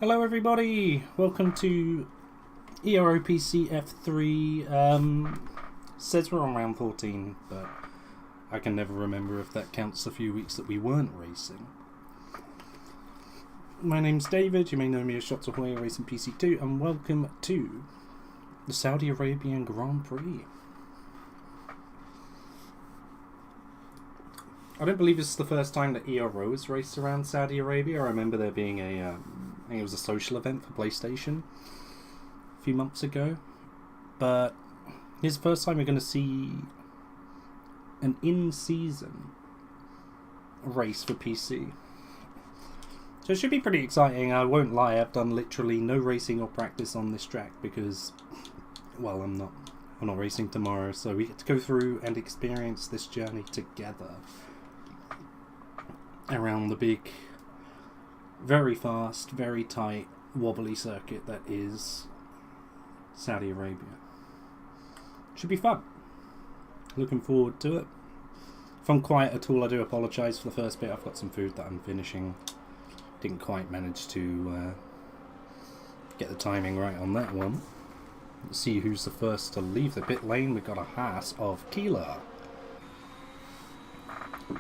Hello everybody, welcome to Ero Pc F3. Says we're on round 14, but I can never remember if that counts a few weeks that we weren't racing. My name's David, you may know me as Shots Ahoy Racing PC2, and welcome to the Saudi Arabian Grand Prix. I don't believe this is the first time that Ero has raced around Saudi Arabia. I remember there being I think it was a social event for PlayStation a few months ago. But here's the first time we're going to see an in-season race for PC. So it should be pretty exciting. I won't lie, I've done literally no racing or practice on this track because, well, I'm not racing tomorrow. So we get to go through and experience this journey together around the big, very fast, very tight, wobbly circuit that is Saudi Arabia. Should be fun. Looking forward to it. If I'm quiet at all, I do apologise for the first bit. I've got some food that I'm finishing. Didn't quite manage to get the timing right on that one. Let's see who's the first to leave the pit lane. We've got a Haas of Keeler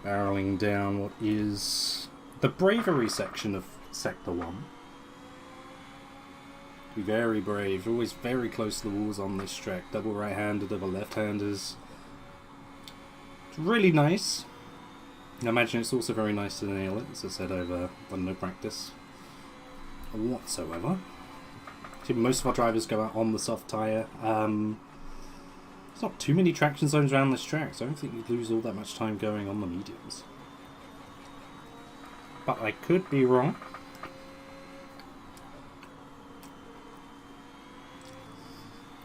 barreling down what is the bravery section of Sector 1. Be very brave, always very close to the walls on this track. Double right-hander, double left-handers. It's really nice. I imagine it's also very nice to nail it, as I said, I've done no practice whatsoever. See, most of our drivers go out on the soft tyre. There's not too many traction zones around this track, so I don't think you'd lose all that much time going on the mediums. But I could be wrong.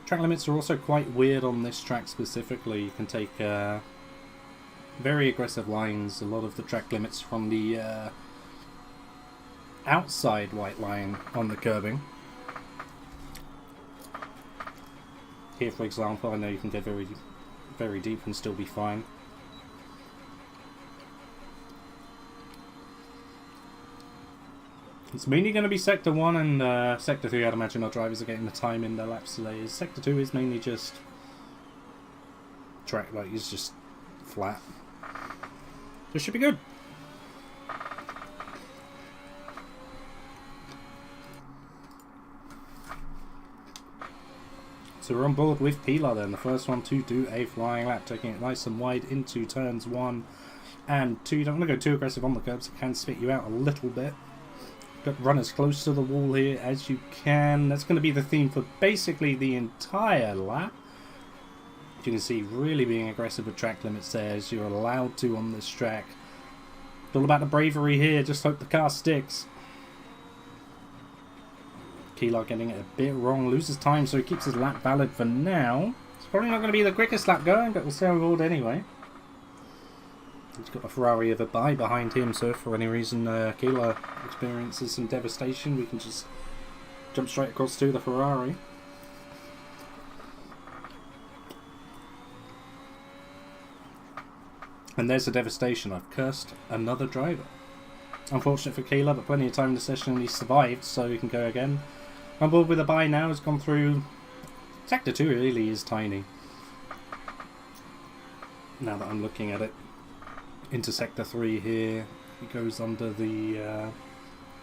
Track limits are also quite weird on this track specifically. You can take very aggressive lines. A lot of the track limits from the outside white line on the curbing. Here, for example, I know you can go very, very deep and still be fine. It's mainly going to be Sector 1 and Sector 3. I'd imagine our drivers are getting the time in their laps today. Sector 2 is mainly just track, like, it's just flat. This should be good. So we're on board with Keeler then, the first one to do a flying lap, taking it nice and wide into turns 1 and 2. Don't want to go too aggressive on the curbs, it can spit you out a little bit. Got run as close to the wall here as you can. That's going to be the theme for basically the entire lap. As you can see, really being aggressive with track limits there as you're allowed to on this track. It's all about the bravery here, just hope the car sticks. Keeler getting it a bit wrong, loses time, so he keeps his lap valid for now. It's probably not going to be the quickest lap going, but we'll stay on board anyway. He's got a Ferrari of a bye behind him, so if for any reason Keeler experiences some devastation, we can just jump straight across to the Ferrari. And there's the devastation. I've cursed another driver. Unfortunate for Keeler, but plenty of time in the session and he survived, so he can go again. On board with a bye now, has gone through. Sector 2 really is tiny. Now that I'm looking at it. Into Sector 3 here. He goes under the,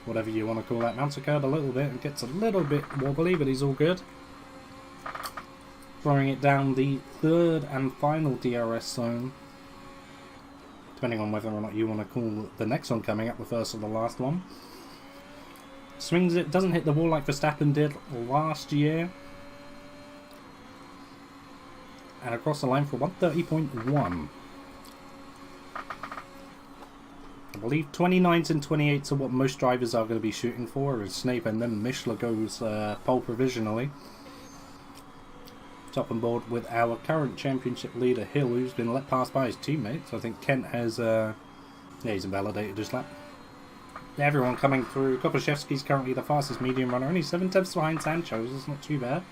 whatever you want to call that, mounts a curb a little bit and gets a little bit wobbly, but he's all good. Throwing it down the third and final DRS zone. Depending on whether or not you want to call the next one coming up the first or the last one. Swings it, doesn't hit the wall like Verstappen did last year. And across the line for 130.1. I believe 29s and 28s are what most drivers are going to be shooting for, as Snape and then Mishler goes pole provisionally. Top on board with our current championship leader Hill, who's been let pass by his teammates. I think Kent has, yeah, he's invalidated his lap. Everyone coming through. Kopaszewski's currently the fastest medium runner, only 7 tenths behind Sancho's. It's not too bad.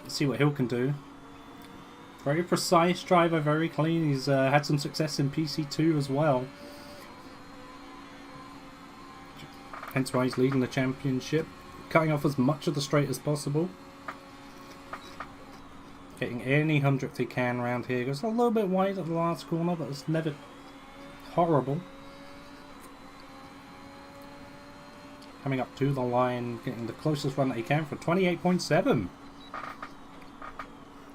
Let's see what Hill can do. Very precise driver, very clean. He's had some success in PC2 as well. hence why he's leading the championship. Cutting off as much of the straight as possible. Getting any hundredth he can around here. Goes a little bit wide at the last corner, but it's never horrible. Coming up to the line, getting the closest run that he can for 28.7.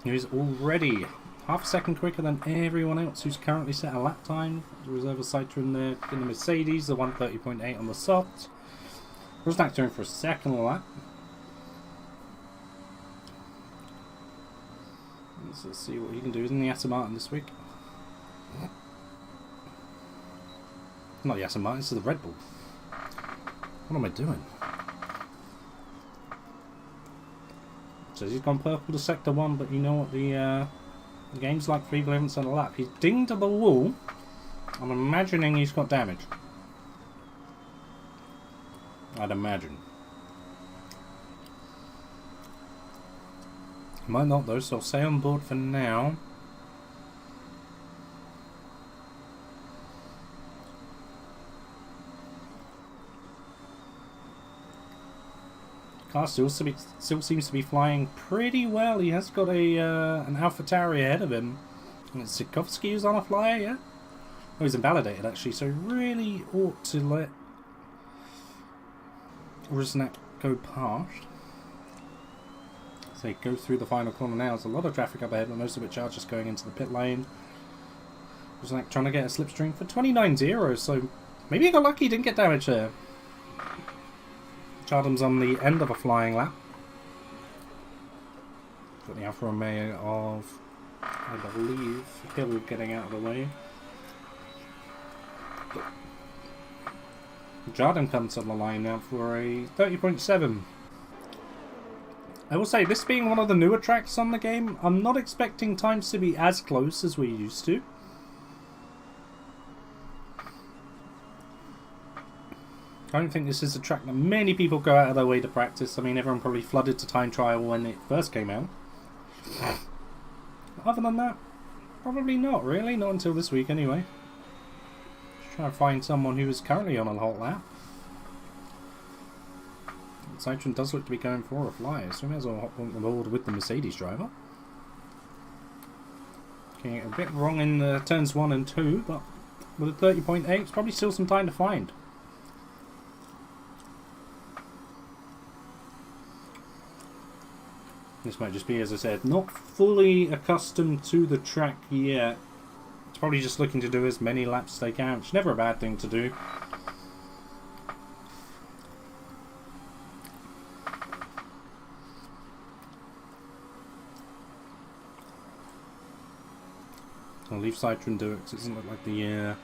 He's already half a second quicker than everyone else who's currently set a lap time. The reserve Citroen there in the Mercedes, the 130.8 on the soft. Rosnak doing for a second lap. Let's see what he can do. Isn't the Aston Martin this week? Not the Aston Martin, this is the Red Bull. What am I doing? So he's gone purple to sector 1, but you know what, the game's like 3/11 on a lap. He's dinged to the wall. I'm imagining he's got damage. I'd imagine. He might not though, so I'll stay on board for now. Car still seems to be flying pretty well. He has got a an AlphaTauri ahead of him. And it's Sikorsky who's on a flyer, yeah? Oh, he's invalidated actually, so really ought to let Rusnak go past. So go through the final corner now. There's a lot of traffic up ahead, but most of it charged just going into the pit lane. Rusnak trying to get a slipstream for 29.0, so maybe he got lucky, didn't get damage there. Chardham's on the end of a flying lap. Got the Alfa Romeo of, I believe, Hill getting out of the way. Chardham comes on the line now for a 30.7. I will say, this being one of the newer tracks on the game, I'm not expecting times to be as close as we used to. I don't think this is a track that many people go out of their way to practice. I mean, everyone probably flooded to time trial when it first came out. Other than that, probably not really. Not until this week anyway. Just trying to find someone who is currently on a hot lap. Citroen does look to be going for a flyer, so we may as well hop on board with the Mercedes driver. Getting it a bit wrong in the turns 1 and 2, but with a 30.8, it's probably still some time to find. This might just be, as I said, not fully accustomed to the track yet. It's probably just looking to do as many laps as they can, which is never a bad thing to do. I'll leave Citroen do it because it doesn't look like the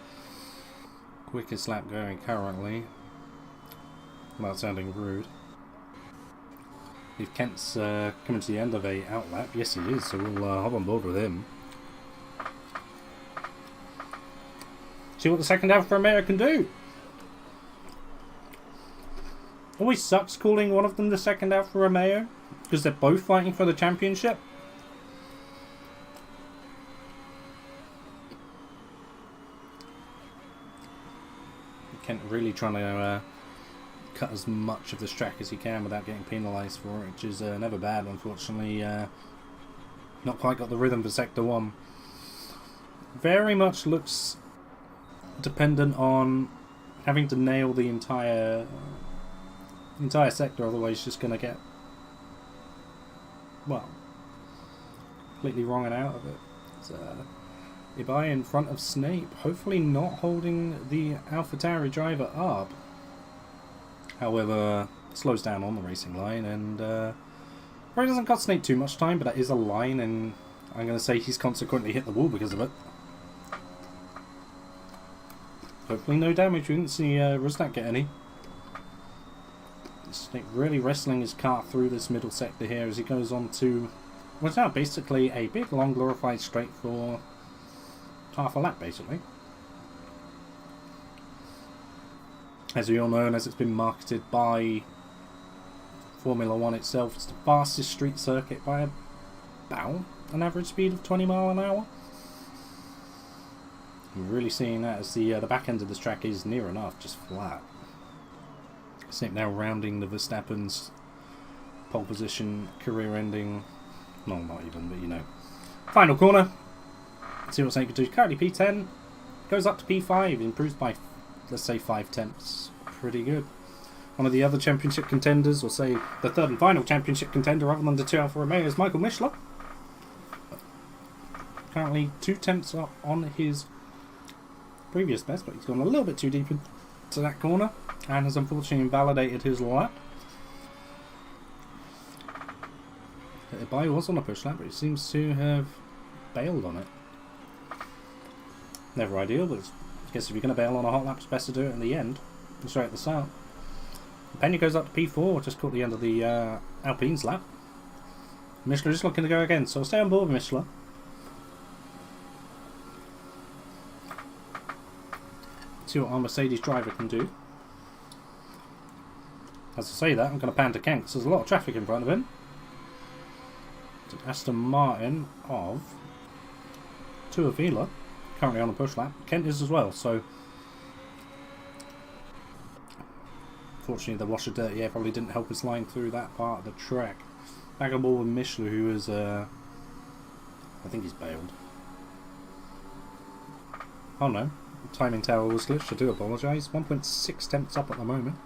quickest lap going currently. Without sounding rude. If Kent's coming to the end of a outlap, yes he is, so we'll hop on board with him. See what the second Alfa Romeo can do. Always sucks calling one of them the second Alfa Romeo, because they're both fighting for the championship. Kent really trying to cut as much of this track as he can without getting penalised for it, which is never bad. Unfortunately, not quite got the rhythm for Sector 1. Very much looks dependent on having to nail the entire sector, otherwise it's just going to get, well, completely wrong and out of it. So, Ibai in front of Snape, hopefully not holding the AlphaTauri driver up. However, slows down on the racing line and probably doesn't cost Snape too much time, but that is a line, and I'm going to say he's consequently hit the wall because of it. Hopefully no damage. We didn't see Rusnak get any. Snape really wrestling his car through this middle sector here as he goes on to what's now basically a big long glorified straight for half a lap basically. As we all know, and as it's been marketed by Formula 1 itself, it's the fastest street circuit by about an average speed of 20 miles an hour. We're really seeing that as the back end of this track is near enough just flat. See it now rounding the Verstappen's pole position, career ending. No, not even, but you know. Final corner. Let's see what Saint can do. Currently P10. Goes up to P5. Improves by, let's say, 5/10. Pretty good. One of the other championship contenders, or say the third and final championship contender other than the 2 Alfa Romeo, is Michael Mishler. Currently 2/10 up on his previous best, but he's gone a little bit too deep into that corner and has unfortunately invalidated his lap. The buy was on a push lap, but he seems to have bailed on it. Never ideal, but I guess if you're going to bail on a hot lap, it's best to do it in the end, straight at the start. Pena goes up to P4, just caught the end of the Alpine's lap. Mishler is looking to go again, so I'll stay on board with Mishler. See what our Mercedes driver can do. As I say that, I'm going to pan to Kent because there's a lot of traffic in front of him. It's an Aston Martin of Tuavila, currently on a push lap. Kent is as well, so fortunately the wash of dirty air probably didn't help us line through that part of the track. Back on board with Mishler, who is, I think he's bailed. Oh no. Timing tower was glitched, I do apologise. 1.6 temps up at the moment.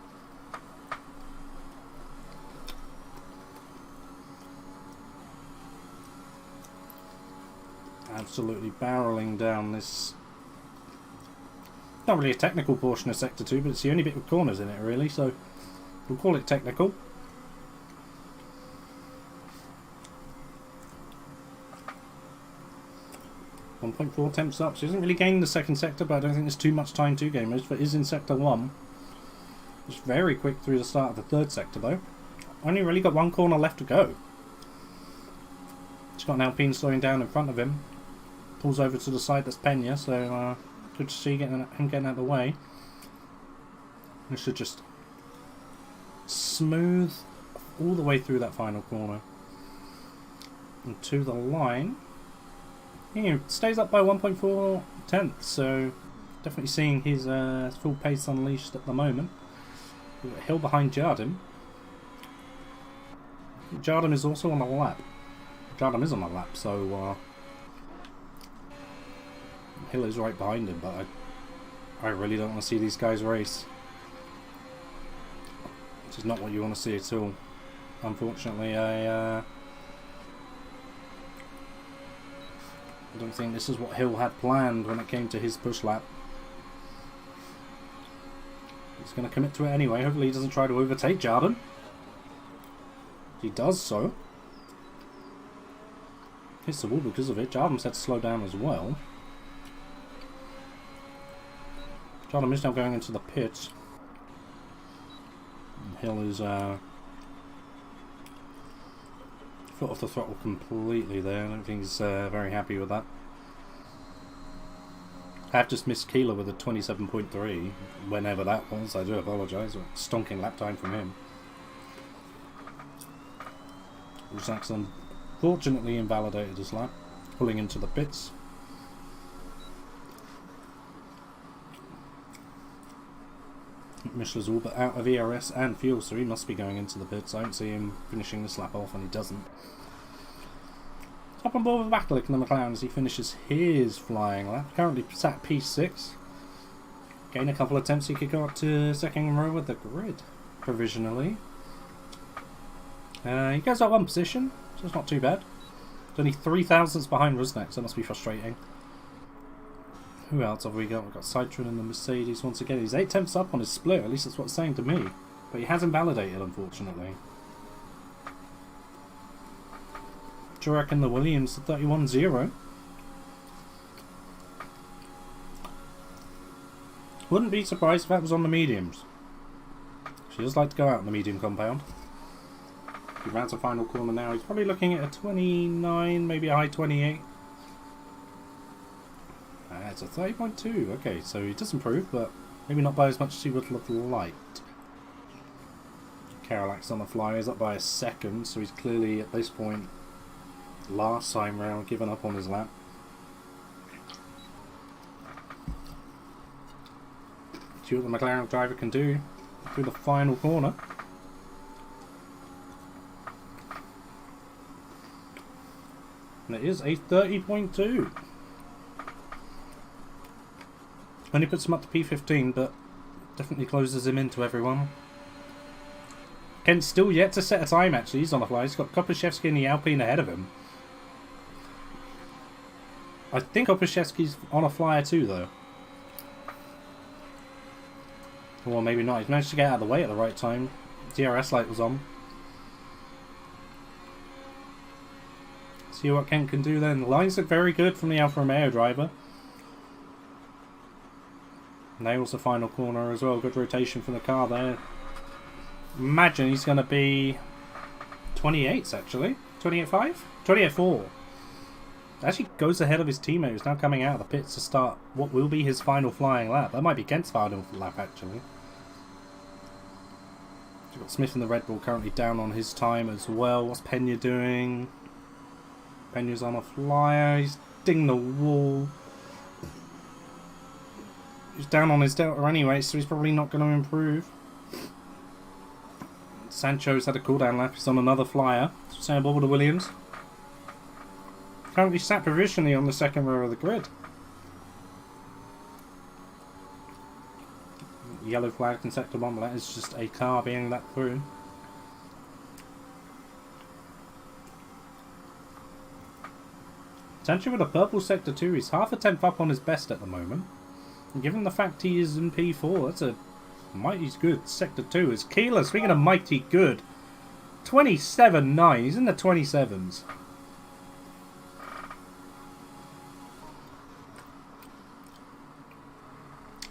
Absolutely barrelling down this. Not really a technical portion of Sector 2, but it's the only bit with corners in it really, so we'll call it technical. .4 temps up, so he hasn't really gained the second sector, but I don't think there's too much time to gain. Most of it is in Sector 1. It's very quick through the start of the third sector though. Only really got one corner left to go. He's got an Alpine slowing down in front of him. Pulls over to the side, that's Pena, so good to see him getting out of the way. We should just smooth all the way through that final corner. And to the line. He stays up by 1.4 tenths, so definitely seeing his full pace unleashed at the moment. We've got Hill behind Jardim. Jardim is also on the lap. Jardim is on the lap, so Hill is right behind him, but I really don't want to see these guys race. Which is not what you want to see at all. Unfortunately, I don't think this is what Hill had planned when it came to his push lap. He's going to commit to it anyway. Hopefully he doesn't try to overtake Jardim. He does so. Hits the wall because of it. Jardim's had to slow down as well. Jardim is now going into the pits. And Hill is foot off the throttle completely there. I don't think he's very happy with that. I have just missed Keeler with a 27.3, whenever that was. I do apologise. Stonking lap time from him. Jack's unfortunately invalidated his lap, pulling into the pits. Mishler's all but out of ERS and fuel, so he must be going into the pits. I don't see him finishing this lap off, and he doesn't. Up on board with Battlick and the McLaren as he finishes his flying lap. Currently sat P6. Gain a couple of attempts, he could go up to second in row with the grid provisionally. He goes up one position, so it's not too bad. It's only 3 thousandths behind Rusnak, so that must be frustrating. Who else have we got? We've got Citroen and the Mercedes once again. He's 8 tenths up on his split, at least that's what it's saying to me. But he hasn't validated, unfortunately. Jurek and the Williams, 31-0. Wouldn't be surprised if that was on the mediums. She does like to go out in the medium compound. He rounds the final corner now. He's probably looking at a 29, maybe a high 28. It's a 30.2. Okay, so he does improve, but maybe not by as much as he would have liked. Karolak's on the fly. He's up by a second, so he's clearly at this point, last time round, given up on his lap. See what the McLaren driver can do. through the final corner. And it is a 30.2. Only puts him up to P15, but definitely closes him into everyone. Kent's still yet to set a time, actually. He's on the fly. He's got Kopaszewski and the Alpine ahead of him. I think Kopaszewski's on a flyer too, though. Or maybe not. He's managed to get out of the way at the right time. DRS light was on. See what Kent can do then. The lines look very good from the Alfa Romeo driver. Nails the final corner as well. Good rotation from the car there. Imagine he's going to be 28s actually. 28.5? 28.4. Actually goes ahead of his teammate who's now coming out of the pits to start what will be his final flying lap. That might be Kent's final lap actually. We've got Smith in the Red Bull currently down on his time as well. What's Pena doing? Pena's on a flyer. He's dinged the wall. He's down on his delta anyway, so he's probably not going to improve. Sancho's had a cooldown lap. He's on another flyer. Same ball with the Williams. Currently sat provisionally on the second row of the grid. Yellow flag in sector 1, but that is just a car being let through. Sancho with a purple sector 2. He's half a tenth up on his best at the moment. And given the fact he is in P4, that's a mighty good sector 2. As Keeler, speaking of mighty good, 27.9. He's in the 27s.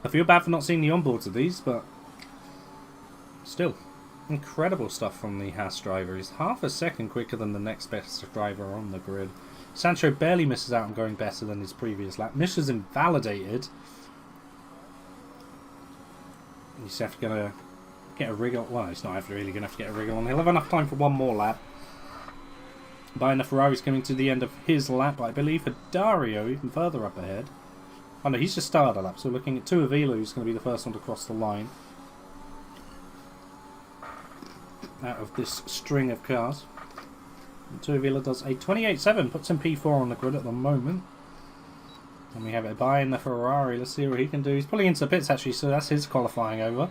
I feel bad for not seeing the onboards of these, but still, incredible stuff from the Haas driver. He's half a second quicker than the next best driver on the grid. Sancho barely misses out on going better than his previous lap. Misha's invalidated. He's going to get a wriggle. Well, he's not really going to have to get a wriggle on. He'll have enough time for one more lap. Bayern, the Ferrari's coming to the end of his lap. I believe for Dario, even further up ahead. Oh no, he's just started a lap, so we're looking at Tuivasa, who's going to be the first one to cross the line. Out of this string of cars. And Tuivasa does a 28.7, puts him P4 on the grid at the moment. And we have it Bayern, the Ferrari. Let's see what he can do. He's pulling into the pits actually, so that's his qualifying over.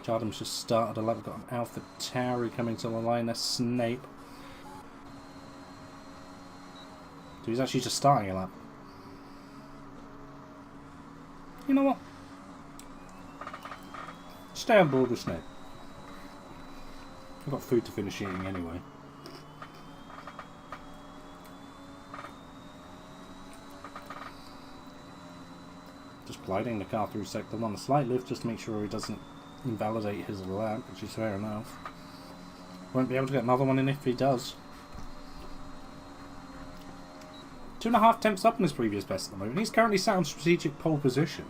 Jardim's just started a lap. We've got an Alpha Tauri coming to the line. That's Snape. So he's actually just starting a lap. You know what? Stay on board with Snape. I've got food to finish eating anyway. Just gliding the car through sector 1. A slight lift just to make sure he doesn't invalidate his lap, which is fair enough. Won't be able to get another one in if he does. 2.5 tenths up on his previous best at the moment. He's currently sat on strategic pole position.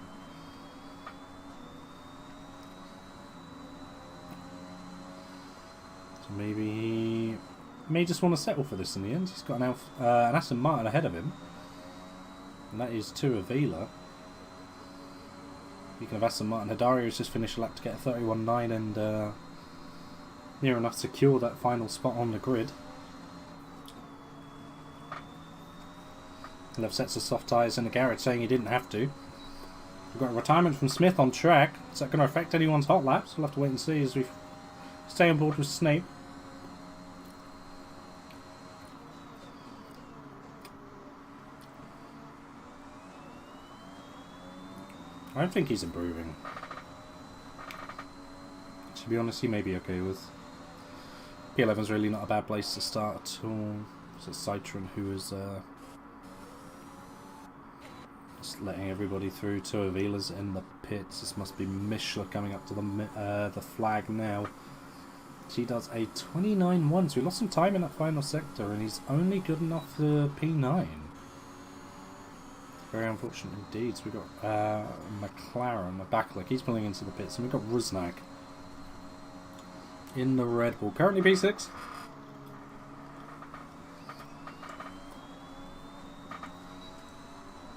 So maybe he may just want to settle for this in the end. He's got an Aston Martin ahead of him. And that is Tuivasa. Speaking of Aston Martin, Dario's just finished a lap to get a 31.9 and near enough to secure that final spot on the grid. Left sets of soft tyres in the garage saying he didn't have to. We've got a retirement from Smith on track. Is that going to affect anyone's hot laps? We'll have to wait and see as we stay on board with Snape. I don't think he's improving. To be honest, he may be okay with. P11's really not a bad place to start at all. It's Citroen who is just letting everybody through. Tuivasa's in the pits. This must be Mishla coming up to the flag now. She does a 29.1, so we lost some time in that final sector, and he's only good enough for P9. Very unfortunate indeed. So we've got McLaren, Baklik, he's pulling into the pits, and we've got Rusnak in the Red Bull. Currently P6.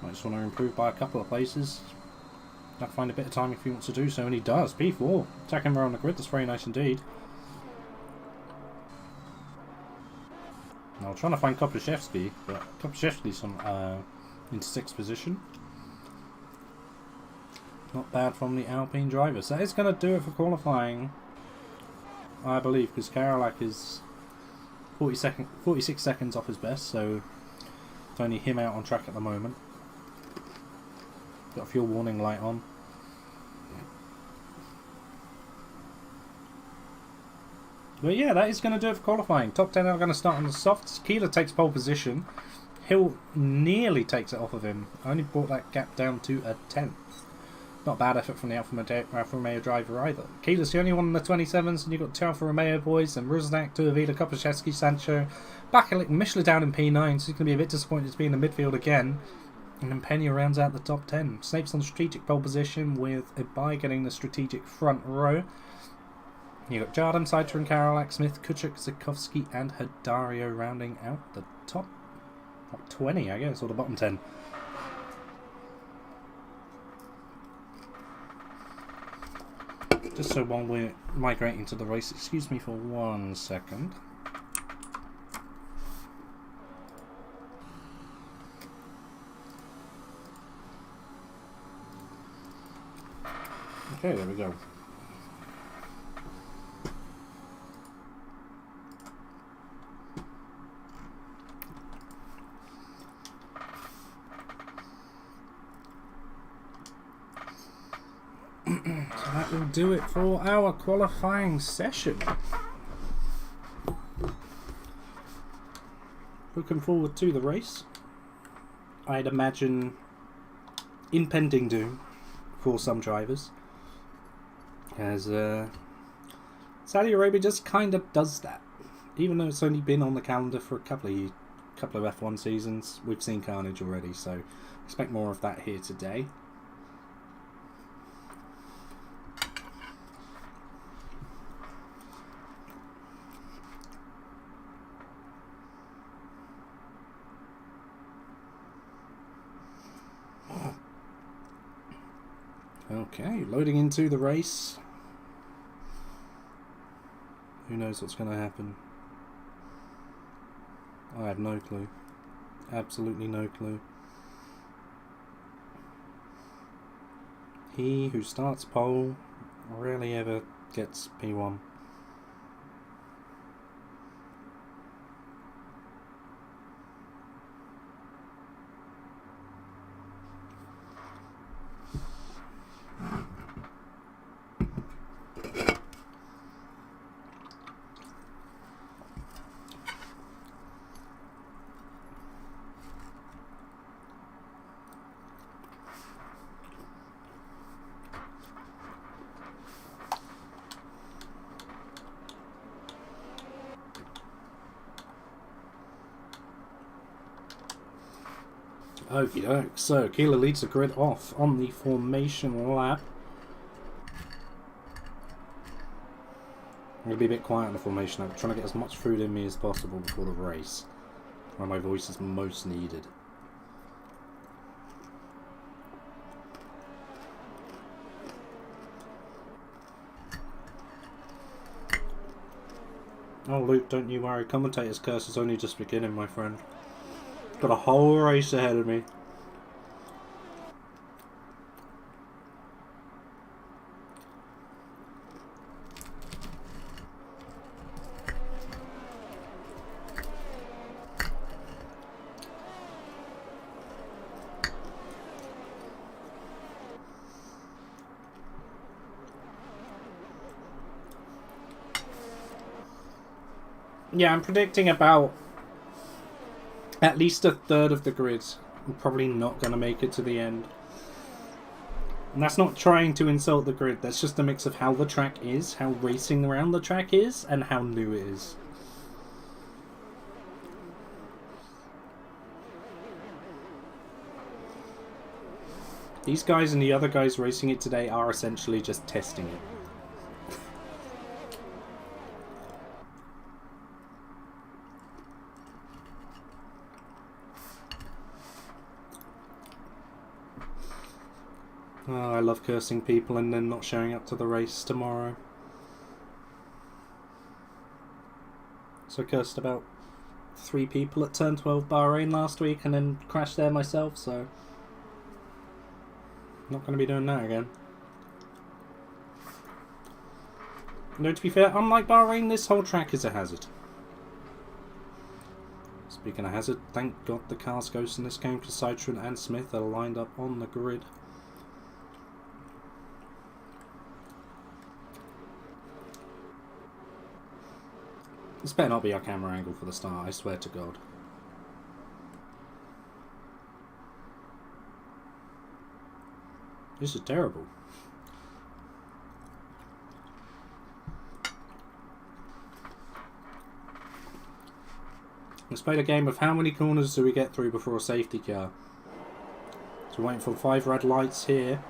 I just want to improve by a couple of places. Gotta find a bit of time if he wants to do so, and he does. P4, attacking around the grid, that's very nice indeed. Now, trying to find Kopaszewski, but Kopaszewski's into 6th position. Not bad from the Alpine driver. So that is going to do it for qualifying, I believe, because Karolak is 46 seconds off his best, so it's only him out on track at the moment. Got a fuel warning light on. But yeah, that is going to do it for qualifying. Top 10 are going to start on the softs. Keeler takes pole position. Hill nearly takes it off of him. Only brought that gap down to a 10th. Not bad effort from the Alfa Romeo driver either. Keeler's the only one in the 27s, and you've got 2 Alfa Romeo boys, and Rusnak, Tuavila, Kopaszewski, Sancho. Bakalik, Michelin down in P9, so he's going to be a bit disappointed to be in the midfield again. And then Pena rounds out the top 10. Snape's on strategic pole position with Ibai getting the strategic front row. You've got Jardim, Saiter and Karolak, Smith, Kuchuk, Zikovsky and Hadario rounding out the top 20, I guess, or the bottom 10. Just so while we're migrating to the race, excuse me for 1 second. Okay, there we go. So that will do it for our qualifying session. Looking forward to the race. I'd imagine impending doom for some drivers, as Saudi Arabia just kind of does that. Even though it's only been on the calendar for a couple of F1 seasons, we've seen carnage already, so expect more of that here today. Okay, loading into the race. Who knows what's going to happen? I have no clue. Absolutely no clue. He who starts pole rarely ever gets P1. Okie doke, so Keeler leads the grid off on the formation lap. I'm going to be a bit quiet on the formation lap. I'm trying to get as much food in me as possible before the race, where my voice is most needed. Oh Luke, don't you worry, Commentator's curse is only just beginning, my friend. Got a whole race ahead of me. Yeah, I'm predicting about at least a third of the grid are probably not going to make it to the end. And that's not trying to insult the grid, that's just a mix of how the track is, how racing around the track is, and how new it is. These guys and the other guys racing it today are essentially just testing it. Oh, I love cursing people and then not showing up to the race tomorrow. So I cursed about 3 people at Turn 12 Bahrain last week and then crashed there myself, so not going to be doing that again. No, to be fair, unlike Bahrain, this whole track is a hazard. Speaking of hazard, thank God the cars ghost in this game because Citroen and Smith are lined up on the grid. This better not be our camera angle for the start, I swear to God. This is terrible. Let's play the game of how many corners do we get through before a safety car. So we're waiting for 5 red lights here.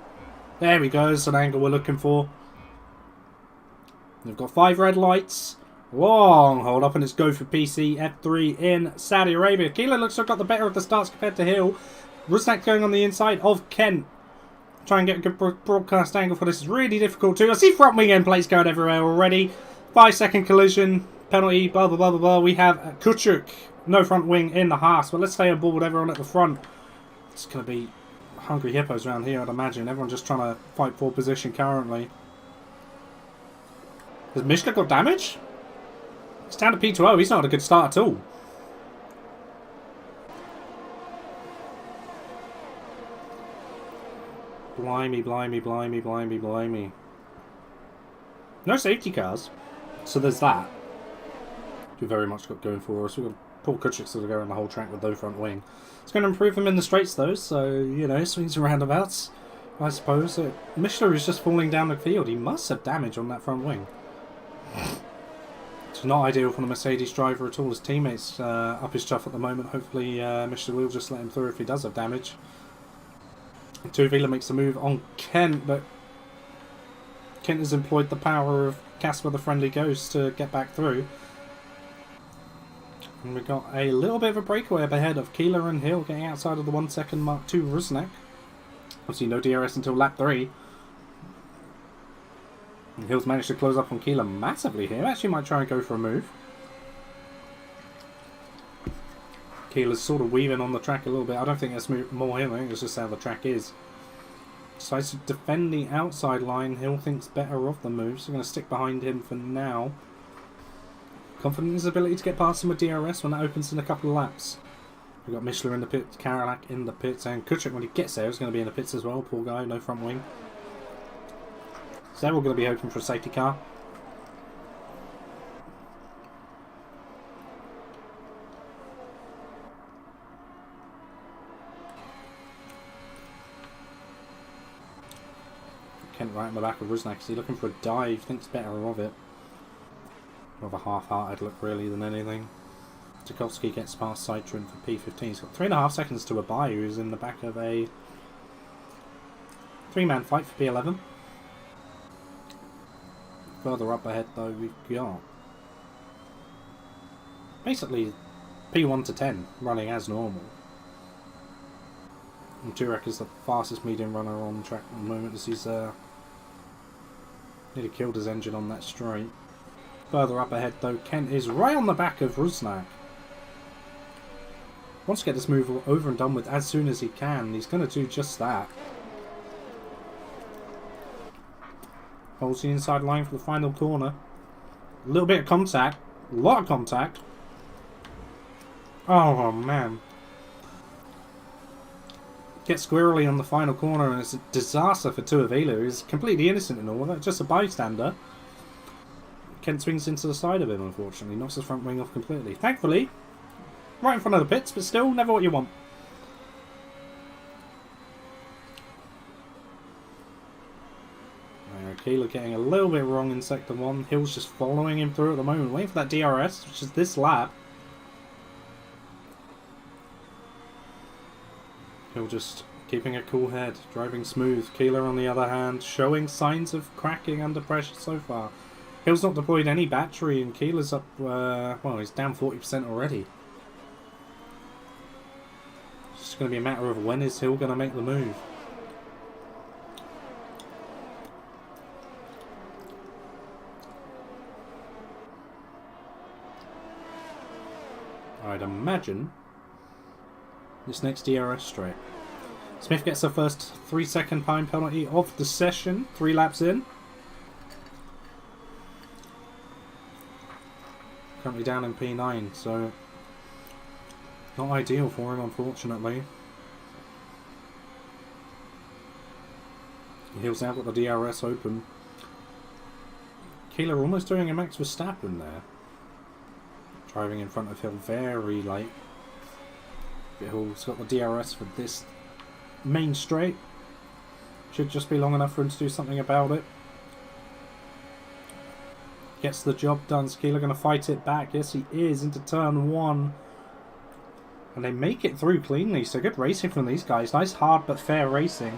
There we go, it's an angle we're looking for. We've got 5 red lights. Long hold up, and it's go for PC F3 in Saudi Arabia. Keeler looks to have got the better of the starts compared to Hill. Rusnak going on the inside of Kent. Try and get a good broadcast angle for this. It's really difficult too. I see front wing end plates going everywhere already. 5-second collision. Penalty, blah, blah, blah, blah, blah. We have Kuchuk. No front wing in the Haas. But let's stay on board with everyone at the front. It's going to be hungry hippos around here, I'd imagine. Everyone's just trying to fight for position currently. Has Mishka got damage? It's down to P2O. He's not had a good start at all. Blimey, blimey, blimey, blimey, blimey. No safety cars. So there's that. We've very much got going for us. We've got Paul Kuchik sort of going the whole track with no front wing. It's going to improve him in the straights though, so, you know, swings and roundabouts, I suppose. Mishler is just falling down the field. He must have damage on that front wing. It's not ideal for the Mercedes driver at all. His teammates up his chuff at the moment. Hopefully Mishler will just let him through if he does have damage. Two-wheeler makes a move on Kent, but Kent has employed the power of Casper the Friendly Ghost to get back through. And we've got a little bit of a breakaway up ahead of Keeler and Hill getting outside of the 1 second mark to Rusnak. Obviously no DRS until lap 3. And Hill's managed to close up on Keeler massively here. Actually might try and go for a move. Keeler's sort of weaving on the track a little bit. I don't think that's more him. I think it's just how the track is. Decides to defend the outside line. Hill thinks better of the move, so I'm going to stick behind him for now. Confident in his ability to get past him with DRS when that opens in a couple of laps. We've got Mishler in the pits, Karalak in the pits, and Kuchik when he gets there is going to be in the pits as well. Poor guy, no front wing. So they're all going to be hoping for a safety car. Kent right in the back of Rusnak. Is he looking for a dive? Thinks better of it. More of a half-hearted look really than anything. Tchaikovsky gets past Citroen for P15. He's got 3.5 seconds to Abai, who's in the back of a 3-man fight for P11. Further up ahead though we've got basically P1 to 10 running as normal. And Turek is the fastest medium runner on the track at the moment as he's nearly killed his engine on that straight. Further up ahead though, Kent is right on the back of Rusnak. Wants to get this move over and done with as soon as he can. He's going to do just that. Holds the inside line for the final corner. A little bit of contact. A lot of contact. Oh man. Gets squirrely on the final corner and it's a disaster for Tuivasa. He's completely innocent in all of that. Just a bystander. Kent swings into the side of him, unfortunately. Knocks his front wing off completely. Thankfully, right in front of the pits, but still, never what you want. Keeler getting a little bit wrong in sector 1. Hill's just following him through at the moment, waiting for that DRS, which is this lap. Hill just keeping a cool head, driving smooth. Keeler, on the other hand, showing signs of cracking under pressure so far. Hill's not deployed any battery, and Keeler's up, well, he's down 40% already. It's just going to be a matter of when is Hill going to make the move. I'd imagine this next DRS straight. Smith gets the first 3-second time penalty of the session, 3 laps in. Currently down in P9, so not ideal for him, unfortunately. He's now got the DRS open. Keeler almost doing a Max Verstappen there. Driving in front of Hill very late. Hill's got the DRS for this main straight. Should just be long enough for him to do something about it. Gets the job done. Is Keeler going to fight it back? Yes, he is, into turn 1. And they make it through cleanly, so good racing from these guys. Nice, hard, but fair racing.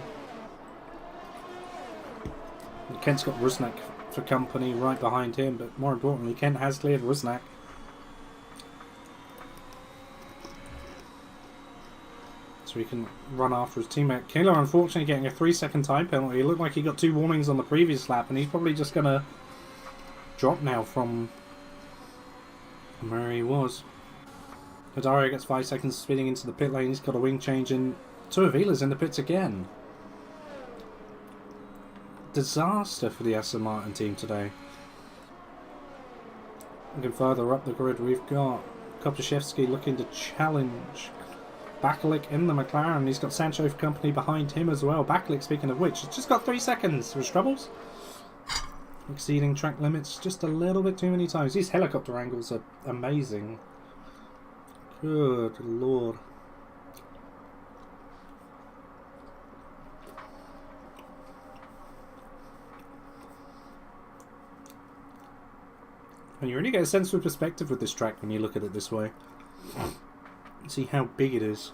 And Kent's got Rusnak for company right behind him, but more importantly, Kent has cleared Rusnak. So he can run after his teammate. Keeler, unfortunately, getting a 3-second time penalty. It looked like he got 2 warnings on the previous lap, and he's probably just going to drop now from where he was. Hidario gets 5 seconds speeding into the pit lane. He's got a wing change, and 2 Avila's in the pits again. Disaster for the Aston Martin team today. Looking further up the grid, we've got Kopaszewski looking to challenge Bakalik in the McLaren. He's got Sancho for company behind him as well. Bakalik, speaking of which, has just got 3 seconds with troubles. Exceeding track limits just a little bit too many times. These helicopter angles are amazing. Good lord. And you really get a sense of perspective with this track when you look at it this way. See how big it is.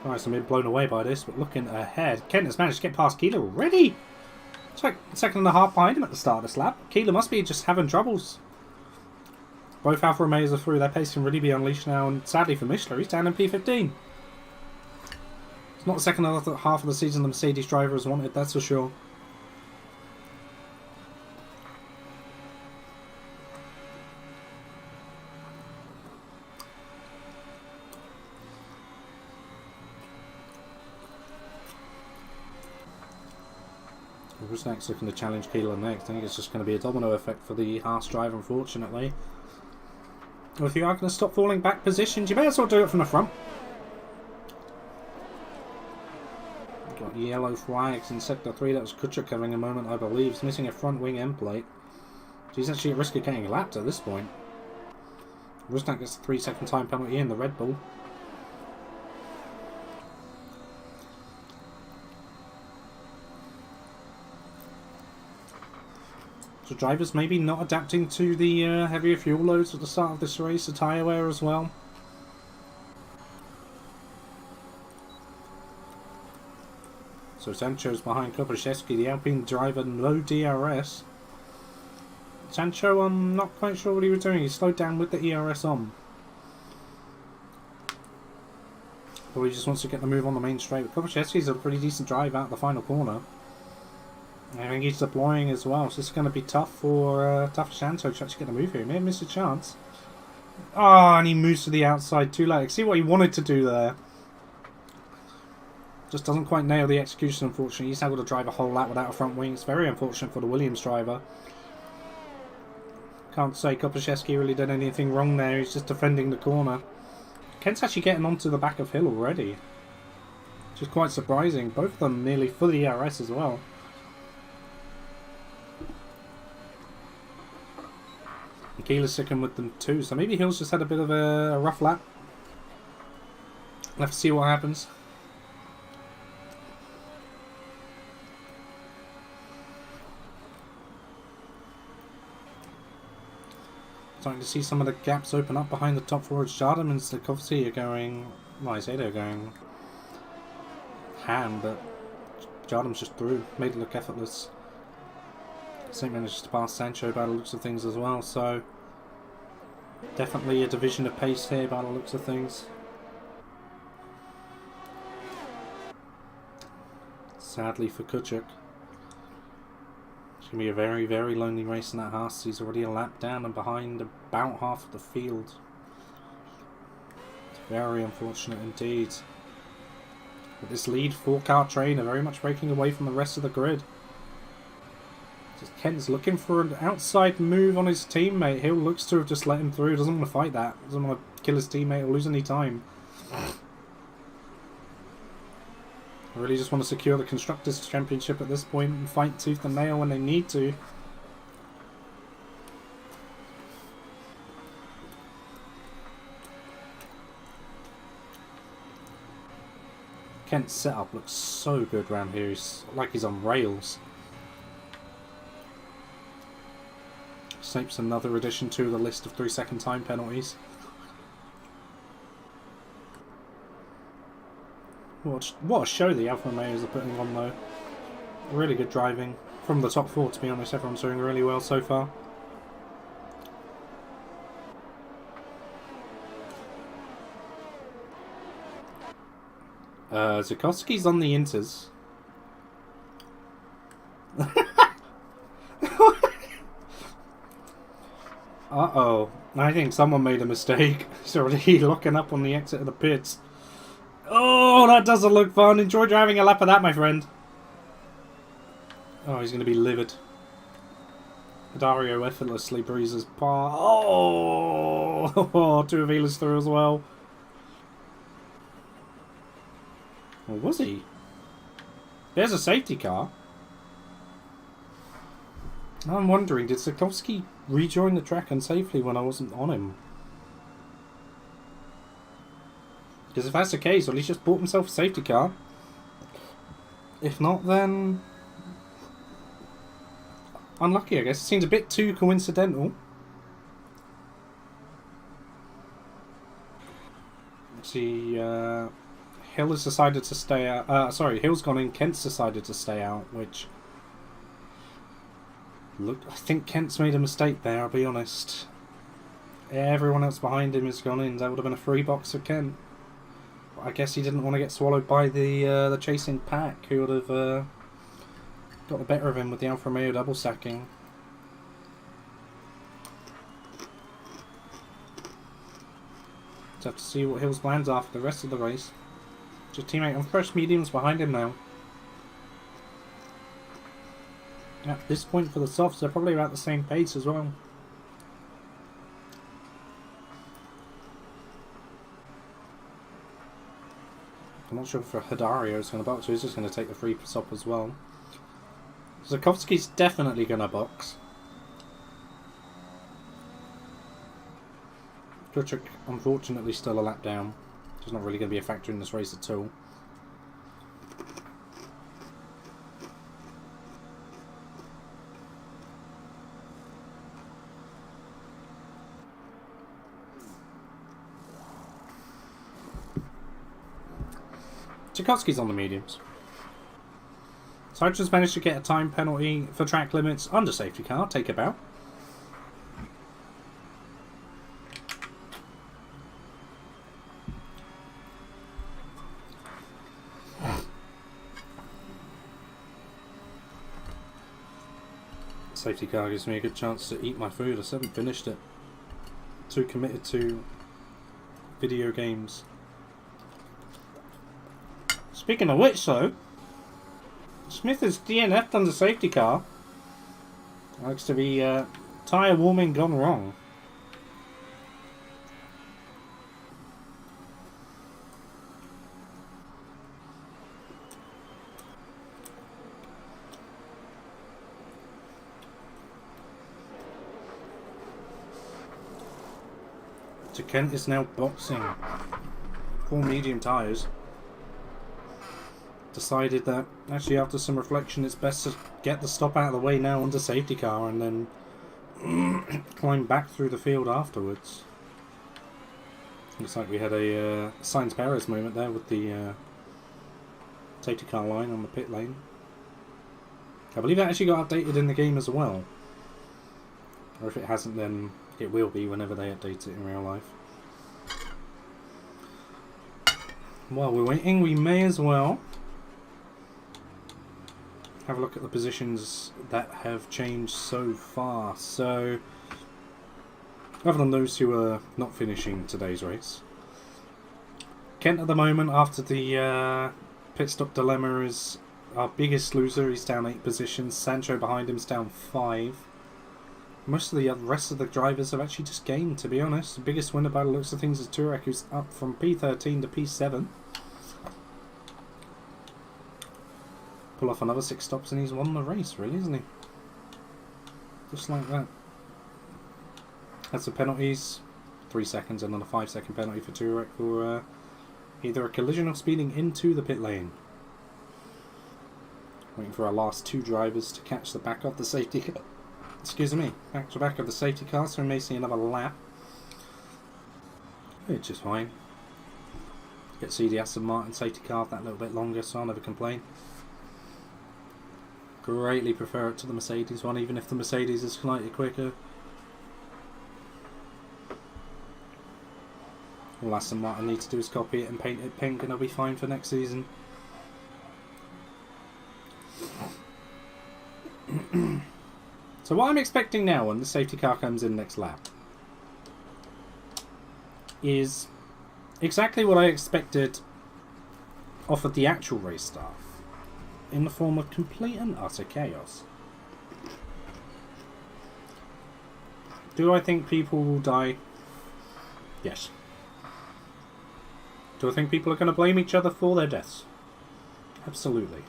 Nice, I'm being blown away by this, but looking ahead, Kent has managed to get past Keeler already. It's like a second and a half behind him at the start of this lap. Keeler must be just having troubles. Both Alfa Romeos are through. Their pace can really be unleashed now, and sadly for Mishler, he's down in P15. It's not the second half of the season the Mercedes driver has wanted, that's for sure. Rusnak's looking to challenge Keeler next. I think it's just going to be a domino effect for the Haas driver, unfortunately. Well, if you are going to stop falling back positions, you may as well do it from the front. Got yellow flags in Sector 3. That was Kuchuk having a moment, I believe. He's missing a front wing end plate. So he's actually at risk of getting lapped at this point. Rusnak gets a 3-second time penalty in the Red Bull. So drivers maybe not adapting to the heavier fuel loads at the start of this race, the tyre wear as well. So Sancho's behind Kopaszewski, the Alpine driver, no DRS. Sancho, I'm not quite sure what he was doing. He slowed down with the ERS on. But he just wants to get the move on the main straight. But Kopaszewski's a pretty decent drive out the final corner. I think he's deploying as well, so it's going to be tough for Sancho to actually get the move here. He may have missed a chance. Oh, and he moves to the outside too late. See what he wanted to do there. Just doesn't quite nail the execution, unfortunately. He's able to drive a whole lap without a front wing. It's very unfortunate for the Williams driver. Can't say Kopaszewski really did anything wrong there. He's just defending the corner. Kent's actually getting onto the back of Hill already, which is quite surprising. Both of them nearly fully ERS as well. And Keeler's sticking with them too, so maybe Hill's just had a bit of a rough lap. We'll have to see what happens. Starting to see some of the gaps open up behind the top four. Jardim and Slikovsky are going... Well, I say they're going ham, but Jardim's just through. Made it look effortless. St. managed to pass Sancho by the looks of things as well, so definitely a division of pace here by the looks of things. Sadly for Kuchuk. It's going to be a very, very lonely race in that Haas. He's already a lap down and behind about half of the field. It's very unfortunate indeed. But this lead 4-car train are very much breaking away from the rest of the grid. Just Kent's looking for an outside move on his teammate. Hill looks to have just let him through. Doesn't want to fight that. Doesn't want to kill his teammate or lose any time. I really just want to secure the Constructors' Championship at this point and fight tooth and nail when they need to. Kent's setup looks so good around here. He's like he's on rails. Snape's another addition to the list of 3-second time penalties. What a show the Alfa Romeos are putting on though. Really good driving. From the top 4 to be honest, everyone's doing really well so far. Zukowski's on the Inters. Uh-oh. I think someone made a mistake. He's already locking up on the exit of the pits. Oh, that doesn't look fun. Enjoy driving a lap of that, my friend. Oh, he's going to be livid. Dario effortlessly breezes past. Oh, 2 of Eela's through as well. Or was he? There's a safety car. I'm wondering, did Zukowski rejoin the track unsafely when I wasn't on him? Because if that's the case, well, he's just bought himself a safety car. If not, then unlucky, I guess. It seems a bit too coincidental. Let's see, Hill has decided to stay out. Sorry, Hill's gone in. Kent's decided to stay out, which... Look, I think Kent's made a mistake there, I'll be honest. Everyone else behind him has gone in. That would have been a free box for Kent. I guess he didn't want to get swallowed by the chasing pack, who would have got the better of him with the Alfa Romeo double sacking. Just have to see what Hill's plans are for the rest of the race. Just teammate on fresh mediums behind him now. At this point for the softs, they're probably about the same pace as well. I'm not sure if Hidario is going to box, so he's just going to take the free stop as well. Zukowski's definitely going to box. Kuchuk, unfortunately, still a lap down. He's not really going to be a factor in this race at all. Zukowski's on the mediums. Sargent's managed to get a time penalty for track limits under safety car. Take a bow. Safety car gives me a good chance to eat my food. I still haven't finished it. Too committed to video games. Speaking of which, though, Smith has DNF'd on the safety car. Looks to be tyre warming gone wrong. So Kent is now boxing. 4 medium tyres. Decided that actually after some reflection it's best to get the stop out of the way now under safety car and then climb back through the field afterwards. Looks like we had a Sainz Perez moment there with the safety car line on the pit lane. I believe that actually got updated in the game as well. Or if it hasn't, then it will be whenever they update it in real life. While we're waiting, we may as well have a look at the positions that have changed so far. So, other than those who are not finishing today's race, Kent at the moment, after the pit stop dilemma, is our biggest loser. He's down 8 positions. Sancho behind him is down 5. Most of the rest of the drivers have actually just gained, to be honest. The biggest winner by the looks of things is Turek, who's up from P13 to P7. Pull off another 6 stops and he's won the race, really, isn't he? Just like that. That's the penalties. 3 seconds and then a 5-second penalty for Turek for either a collision or speeding into the pit lane. Waiting for our last 2 drivers to catch the back of the safety car. Excuse me, back to back of the safety car, so we may see another lap. Which is fine. Get to see the Aston Martin safety car that little bit longer, so I'll never complain. Greatly prefer it to the Mercedes one, even if the Mercedes is slightly quicker. All Aston Martin need to do is copy it and paint it pink, and it'll be fine for next season. So what I'm expecting now when the safety car comes in next lap is exactly what I expected off of the actual race start, in the form of complete and utter chaos. Do I think people will die? Yes. Do I think people are going to blame each other for their deaths? Absolutely.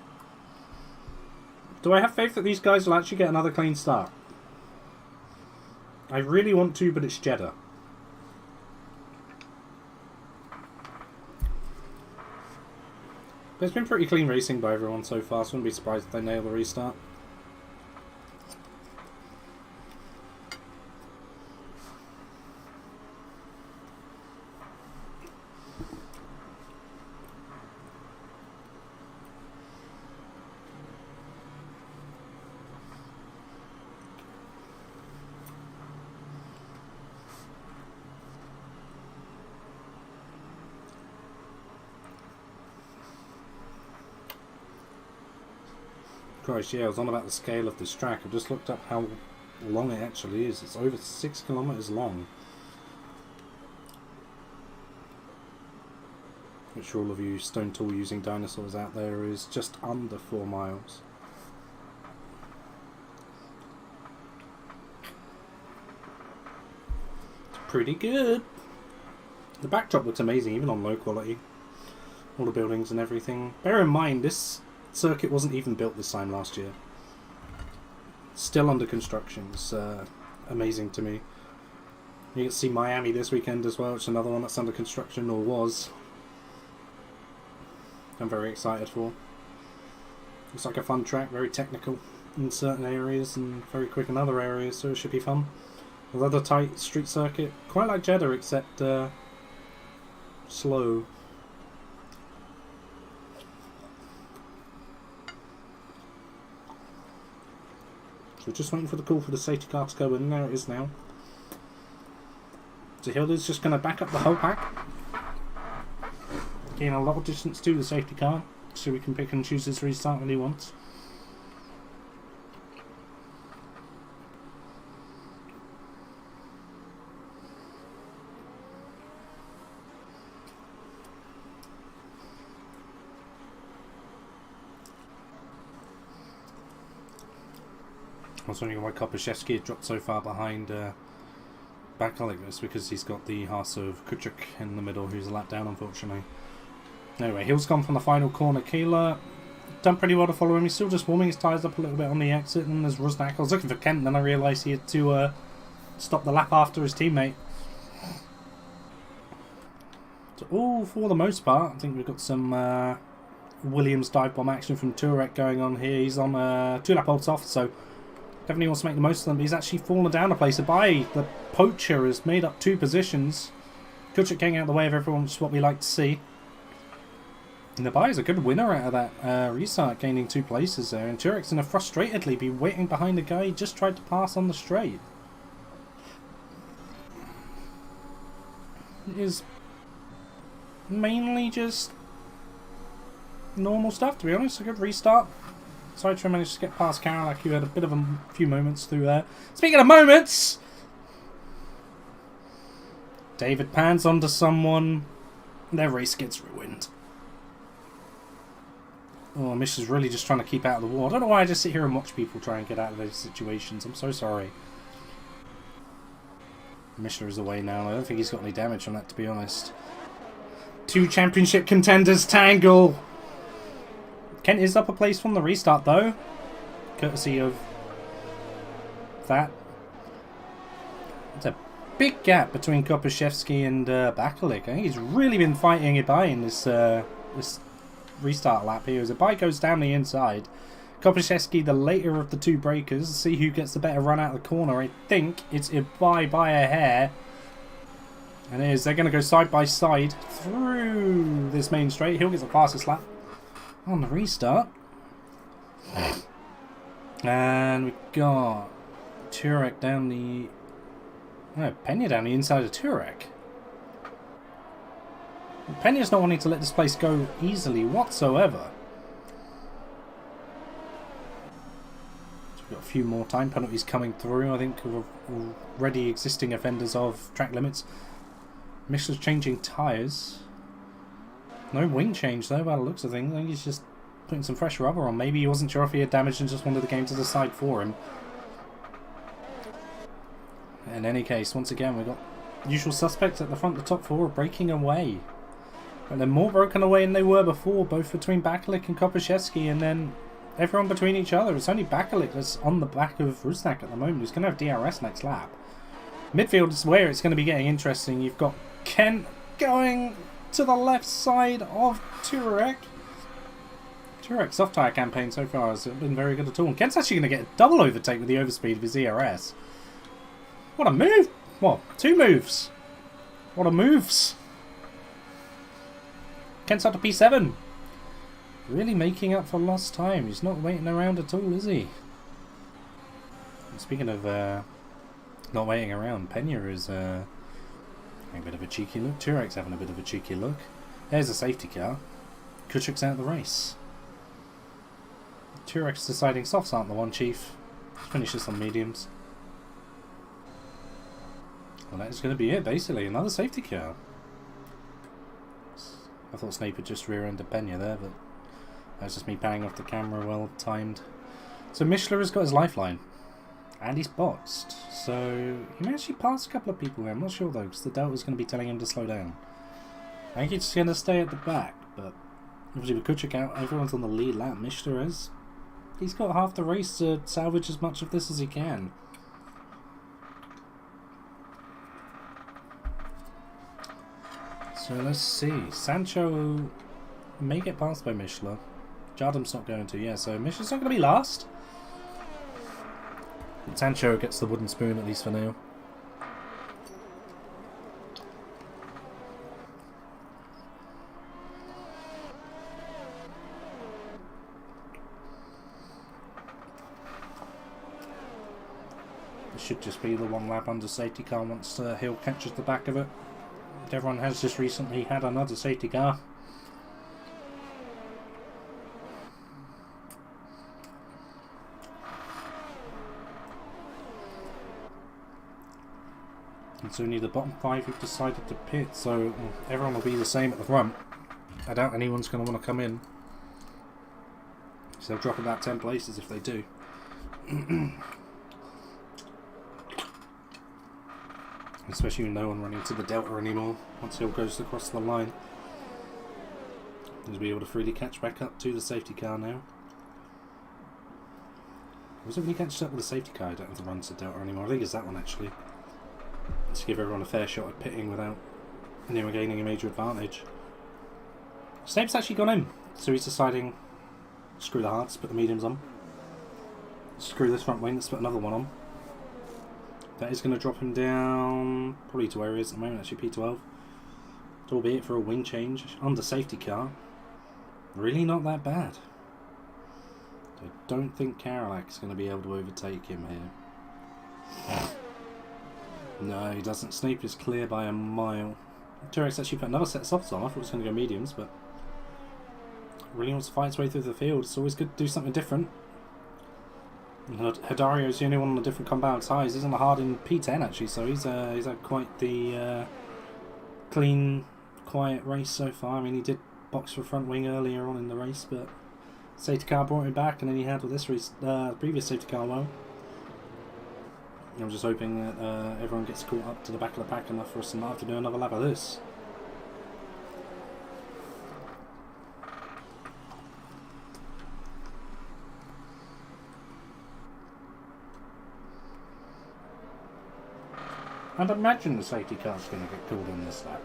Do I have faith that these guys will actually get another clean start? I really want to, but it's Jeddah. But it's been pretty clean racing by everyone so far, so I wouldn't be surprised if they nail the restart. Christ, yeah, I was on about the scale of this track. I've just looked up how long it actually is. It's over 6 kilometres long. Which for all of you stone tool using dinosaurs out there is just under 4 miles. It's pretty good. The backdrop looks amazing, even on low quality. All the buildings and everything. Bear in mind, this circuit wasn't even built this time last year. Still under construction. It's amazing to me. You can see Miami this weekend as well, which is another one that's under construction, or was. I'm very excited for. Looks like a fun track, very technical in certain areas and very quick in other areas, so it should be fun. Another tight street circuit, quite like Jeddah, except slow. So we're just waiting for the call for the safety car to go in. There it is now. So Hilda's just going to back up the whole pack. Gain a lot of distance to the safety car, so we can pick and choose his restart when he wants. I was wondering why Kopaszewski had dropped so far behind Bakalikos, because he's got the Haas of Kuchuk in the middle, who's a lap down, unfortunately. Anyway, Hill's gone from the final corner. Keeler done pretty well to follow him. He's still just warming his tyres up a little bit on the exit, and there's Rusnak. I was looking for Kent, and then I realised he had to stop the lap after his teammate. So, for the most part, I think we've got some Williams dive bomb action from Turek going on here. He's on 2-lap holds off, so definitely wants to make the most of them. He's actually fallen down a place. Abai, the poacher, has made up 2 positions. Kuchuk getting out of the way of everyone, which is what we like to see. And Abai is a good winner out of that restart, gaining 2 places there. And Turek's going to frustratedly be waiting behind the guy he just tried to pass on the straight. It is mainly just normal stuff, to be honest. A good restart. Sideshow managed to get past Karolak, who had a bit of a few moments through there. Speaking of moments, David pans onto someone. Their race gets ruined. Oh, Mish is really just trying to keep out of the war. I don't know why I just sit here and watch people try and get out of those situations. I'm so sorry. Mishler is away now. I don't think he's got any damage from that, to be honest. Two championship contenders tangle. Kent is up a place from the restart, though. Courtesy of that. It's a big gap between Kopaszewski and Bakalik. I think he's really been fighting it by in this this restart lap here. As a bike goes down the inside, Kopaszewski, the later of the two breakers, see who gets the better run out of the corner. I think it's Ibai by a hair. And it is. They're going to go side by side through this main straight. Hill gets the fastest lap on the restart. And we've got Turek down the... No, Pena down the inside of Turek. Pena's not wanting to let this place go easily whatsoever. So we've got a few more time penalties coming through, I think, of already existing offenders of track limits. Michelin's changing tyres. No wing change though, by the looks of things. I think he's just putting some fresh rubber on. Maybe he wasn't sure if he had damage and just wanted the game to decide for him. In any case, once again, we've got usual suspects at the front. The top four are breaking away. But they're more broken away than they were before, both between Bakalik and Kopaszewski, and then everyone between each other. It's only Bakalik that's on the back of Rusnak at the moment, who's going to have DRS next lap. Midfield is where it's going to be getting interesting. You've got Kent going to the left side of Turek. Turek's soft tyre campaign so far has been very good at all. And Kent's actually going to get a double overtake with the overspeed of his ERS. What a move! What? Two moves! What a moves! Kent's up to P7. Really making up for lost time. He's not waiting around at all, is he? And speaking of not waiting around, Pena is having a bit of a cheeky look. Turek's having a bit of a cheeky look. There's a safety car. Kuchuk's out of the race. Turek's deciding softs aren't the one, Chief. Finish this on mediums. Well, that's going to be it, basically. Another safety car. I thought Snape had just rear-ended Pena there, but that was just me panning off the camera, well timed. So Michelin has got his lifeline. And he's boxed. So he may actually pass a couple of people here. I'm not sure though, because the Delta's going to be telling him to slow down. I think he's going to stay at the back, but obviously with Kuchuk out, everyone's on the lead lap. Michelin is. He's got half the race to salvage as much of this as he can. So let's see. Sancho may get passed by Michelin. Jardim's not going to, yeah, so Michelin's not going to be last. And Sancho gets the wooden spoon, at least for now. This should just be the one lap under safety car once Hill catches the back of it. Everyone has just recently had another safety car. It's only the bottom five who've decided to pit, so everyone will be the same at the front. I doubt anyone's going to want to come in. So they'll drop about 10 places if they do. Especially with no one running to the Delta anymore once Hill goes across the line. He'll be able to freely catch back up to the safety car now. Was it when he catches up with the safety car? I don't have to run to Delta anymore. I think it's that one actually. To give everyone a fair shot at pitting without anyone gaining a major advantage. Snape's actually gone in, so he's deciding screw the hards, put the mediums on. Screw this front wing, let's put another one on. That is going to drop him down probably to where he is at the moment, actually P12. Albeit for a wing change under safety car. Really not that bad. I don't think Karolak's going to be able to overtake him here. No, he doesn't. Snape is clear by a mile. Turek's actually put another set of softs on. I thought it was going to go mediums, but really wants to fight its way through the field. It's always good to do something different. Hidario's the only one on a different compound size. He's on the hard in P10 actually, so he's had quite the clean, quiet race so far. I mean, he did box for front wing earlier on in the race, but safety car brought him back, and then he handled this race, previous safety car well. I'm just hoping that everyone gets caught up to the back of the pack enough for us to not have to do another lap of this. I'd imagine the safety car's going to get called in this lap.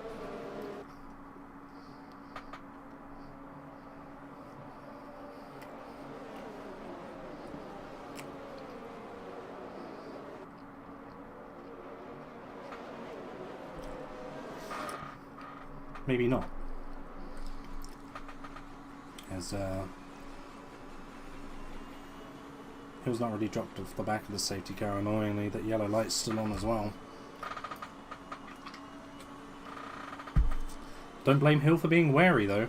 Maybe not. As Hill's not really dropped off the back of the safety car, annoyingly. That yellow light's still on as well. Don't blame Hill for being wary though.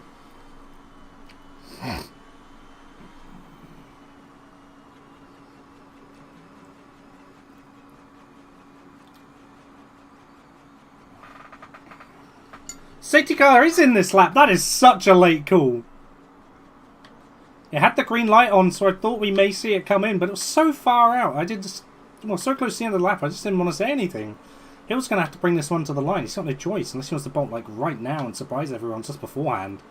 Safety car is in this lap. That is such a late call. It had the green light on, so I thought we may see it come in, but it was so far out. I did just, well, so close to the end of the lap, I just didn't want to say anything. Hill's going to have to bring this one to the line. He's got no choice unless he wants to bolt like right now and surprise everyone just beforehand.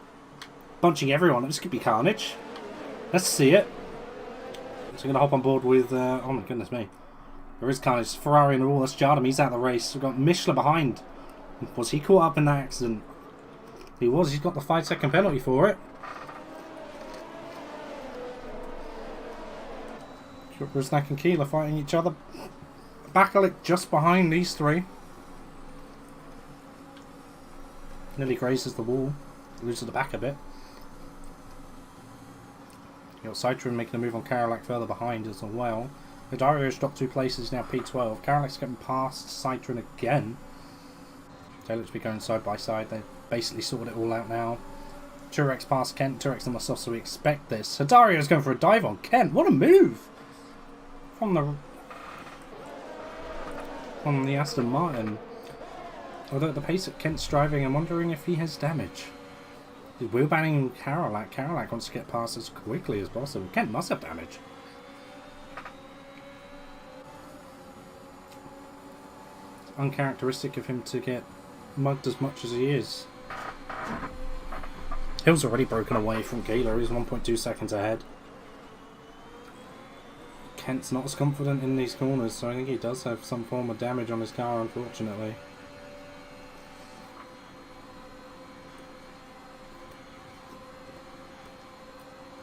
Bunching everyone. This could be carnage. Let's see it. So I'm going to hop on board with, oh my goodness me. There is carnage. Ferrari in the wall. That's Jardim. He's out of the race. We've got Mishler behind. Was he caught up in that accident? He was. He's got the 5-second penalty for it. Rusnak and Keeler fighting each other. Bakalik just behind these three. Nearly grazes the wall. Loses the back a bit. You got Citroen making a move on Karolak further behind as well. Hidario's dropped 2 places, now P12. Karolak's getting past Citroen again. They look to be going side by side. They've basically sorted it all out now. Turex past Kent. Turex on the soft, so we expect this. Hidario's going for a dive on Kent. What a move! From the Aston Martin. Although at the pace that Kent's driving, I'm wondering if he has damage. He's wheelbanning Karolak. Karolak wants to get past as quickly as possible. Kent must have damage. It's uncharacteristic of him to get mugged as much as he is. Hill's already broken away from Keeler. He's 1.2 seconds ahead. Kent's not as confident in these corners, so I think he does have some form of damage on his car, unfortunately.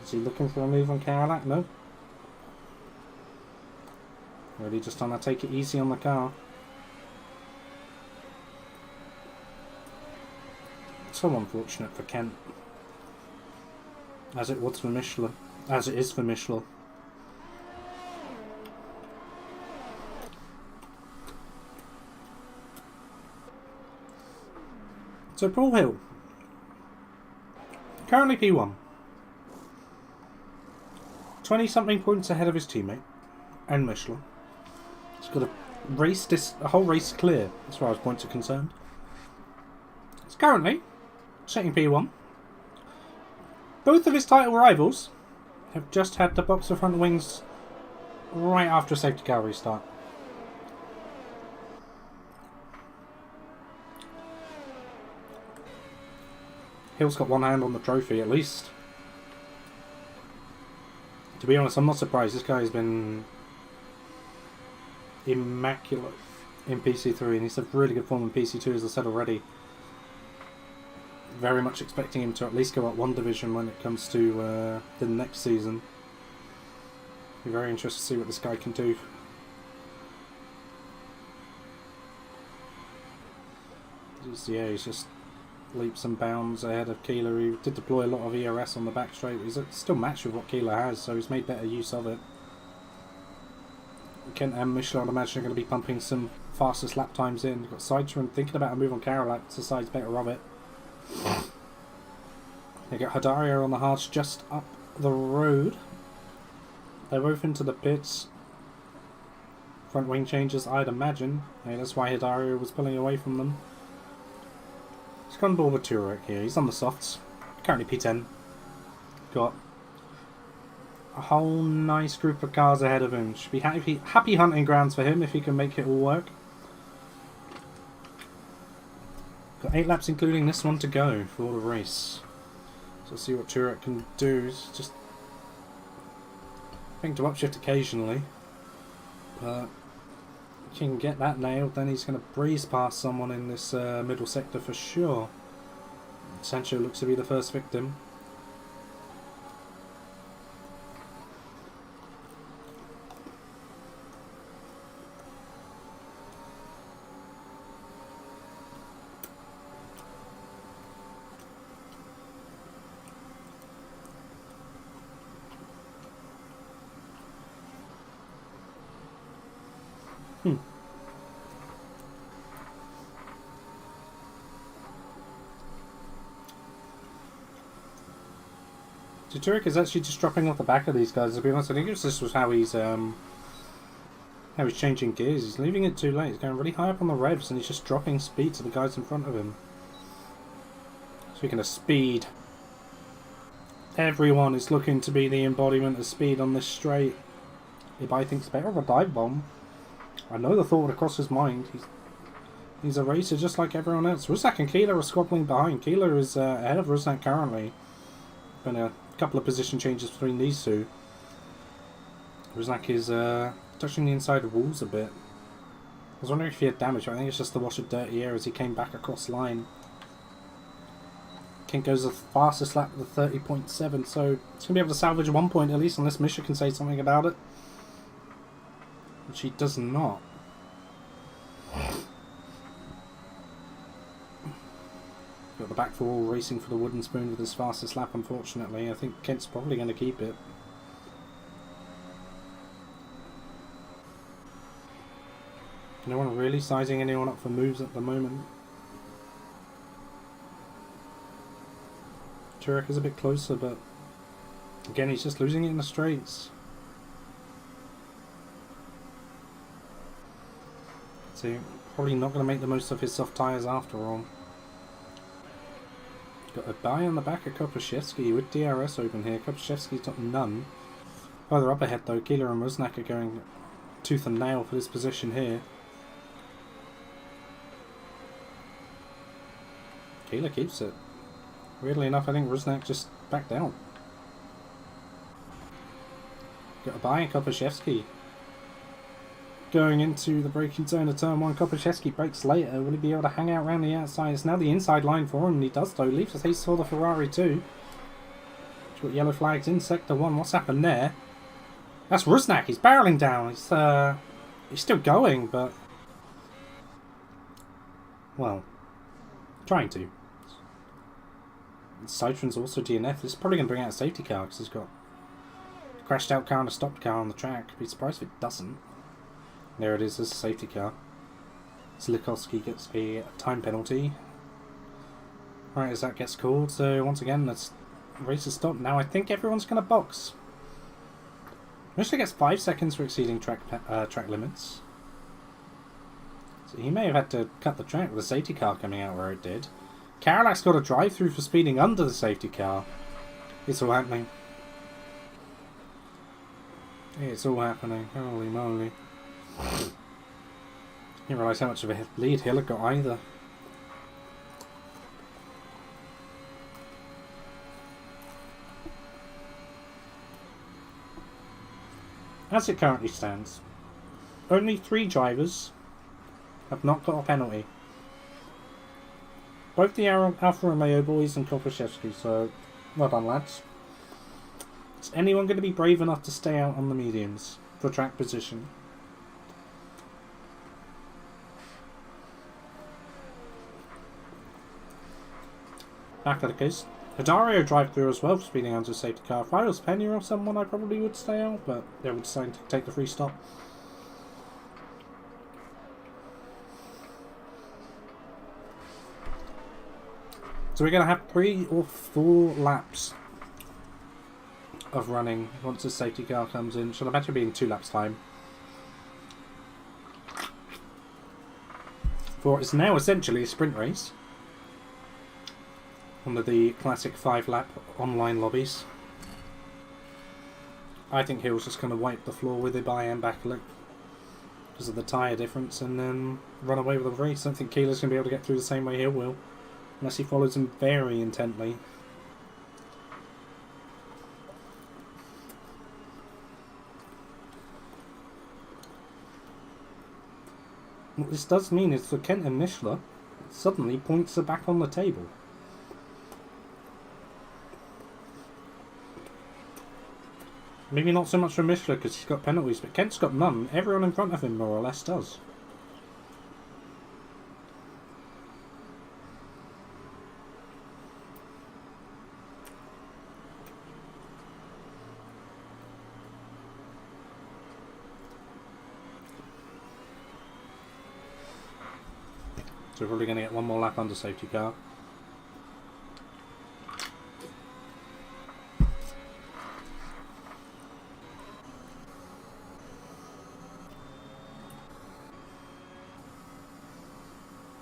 Is he looking for a move on Karolak? No. Really just trying to take it easy on the car. So unfortunate for Kent. As it was for Mishler. As it is for Mishler. So Paul Hill, currently P1, 20-something points ahead of his teammate and Mishler. He's got a whole race clear as far as points are concerned. He's currently sitting P1. Both of his title rivals have just had to box the front wings right after a safety car restart. Hill's got one hand on the trophy at least. To be honest, I'm not surprised. This guy has been immaculate in PC3 and he's had really good form in PC2, as I said already. Very much expecting him to at least go up one division when it comes to the next season. Be very interested to see what this guy can do. Yeah, he's just leaps and bounds ahead of Keeler. He did deploy a lot of ERS on the back straight. He's still matched with what Keeler has, so he's made better use of it. Kent and Mishler, I'd imagine, are going to be pumping some fastest lap times in. You've got Citroen thinking about a move on Karolak, decides better of it. They got Hidario on the hards just up the road. They're both into the pits. Front wing changes, I'd imagine. Yeah, that's why Hidario was pulling away from them. He's gone ball with Turek here. He's on the softs. Currently P10. Got a whole nice group of cars ahead of him. Should be happy hunting grounds for him if he can make it all work. Got 8 laps including this one to go for the race. So let's see what Turek can do. He's just having to upshift occasionally. But if he can get that nailed, then he's going to breeze past someone in this middle sector for sure. Sancho looks to be the first victim. So Turek is actually just dropping off the back of these guys, to be honest. I think this was how he's changing gears. He's leaving it too late. He's going really high up on the revs and he's just dropping speed to the guys in front of him. Speaking of speed, everyone is looking to be the embodiment of speed on this straight. Ibai thinks better of a dive bomb. I know the thought would cross his mind. He's a racer just like everyone else. Rusnak and Keeler are squabbling behind. Keeler is ahead of Rusnak currently. Been a couple of position changes between these two. Rusnak is touching the inside of walls a bit. I was wondering if he had damage, but I think it's just the wash of dirty air as he came back across line. King goes the fastest lap with a 30.7, so it's going to be able to salvage 1 point at least, unless Misha can say something about it. Which he does not. Got the back four racing for the wooden spoon with his fastest lap, unfortunately. I think Kent's probably going to keep it. No one really sizing anyone up for moves at the moment. Turek is a bit closer, but again, he's just losing it in the straights. So, probably not going to make the most of his soft tyres after all. Got a buy on the back of Kopaszewski with DRS open here. Kopaszewski's got none. Further up ahead though, Keeler and Rusnak are going tooth and nail for this position here. Keeler keeps it. Weirdly enough, I think Rusnak just backed out. Got a buy in Kopaszewski. Going into the braking zone of turn 1, Kopaszewski brakes later. Will he be able to hang out around the outside? It's now the inside line for him, and he does though. Leaves a space for the Ferrari too. He's got yellow flags in sector 1. What's happened there? That's Rusnak. He's barreling down. He's still going, but well, trying to. Citroen's also DNF. This is probably going to bring out a safety car because he's got a crashed out car and a stopped car on the track. I'd be surprised if it doesn't. There it is, there's a safety car. Slikovsky gets a time penalty. Right, as that gets called, so once again, the race is stopped. Now I think everyone's going to box. Mishler gets 5 seconds for exceeding track limits. So he may have had to cut the track with a safety car coming out where it did. Karolak's got a drive-through for speeding under the safety car. It's all happening. It's all happening. Holy moly. Didn't realise how much of a lead Hill had got either. As it currently stands, only 3 drivers have not got a penalty. Both the Alfa Romeo boys and Kopaszewski, so well done lads. Is anyone going to be brave enough to stay out on the mediums for track position? Back of the case. Hidario drive through as well for speeding under a safety car. If I was Pena or someone, I probably would stay out, but they would decide to take the free stop. So we're going to have 3 or 4 laps of running once the safety car comes in. Should imagine being 2 laps time. For it's now essentially a sprint race. One of the classic 5-lap online lobbies. I think Hill's just going to wipe the floor with Ibai and Bakalik because of the tyre difference and then run away with the race. I don't think Keeler's going to be able to get through the same way Hill will, unless he follows him very intently. What this does mean is for Kent and Mishler, suddenly points are back on the table. Maybe not so much for Mishler because he's got penalties, but Kent's got none. Everyone in front of him more or less does. So we're probably going to get one more lap under safety car.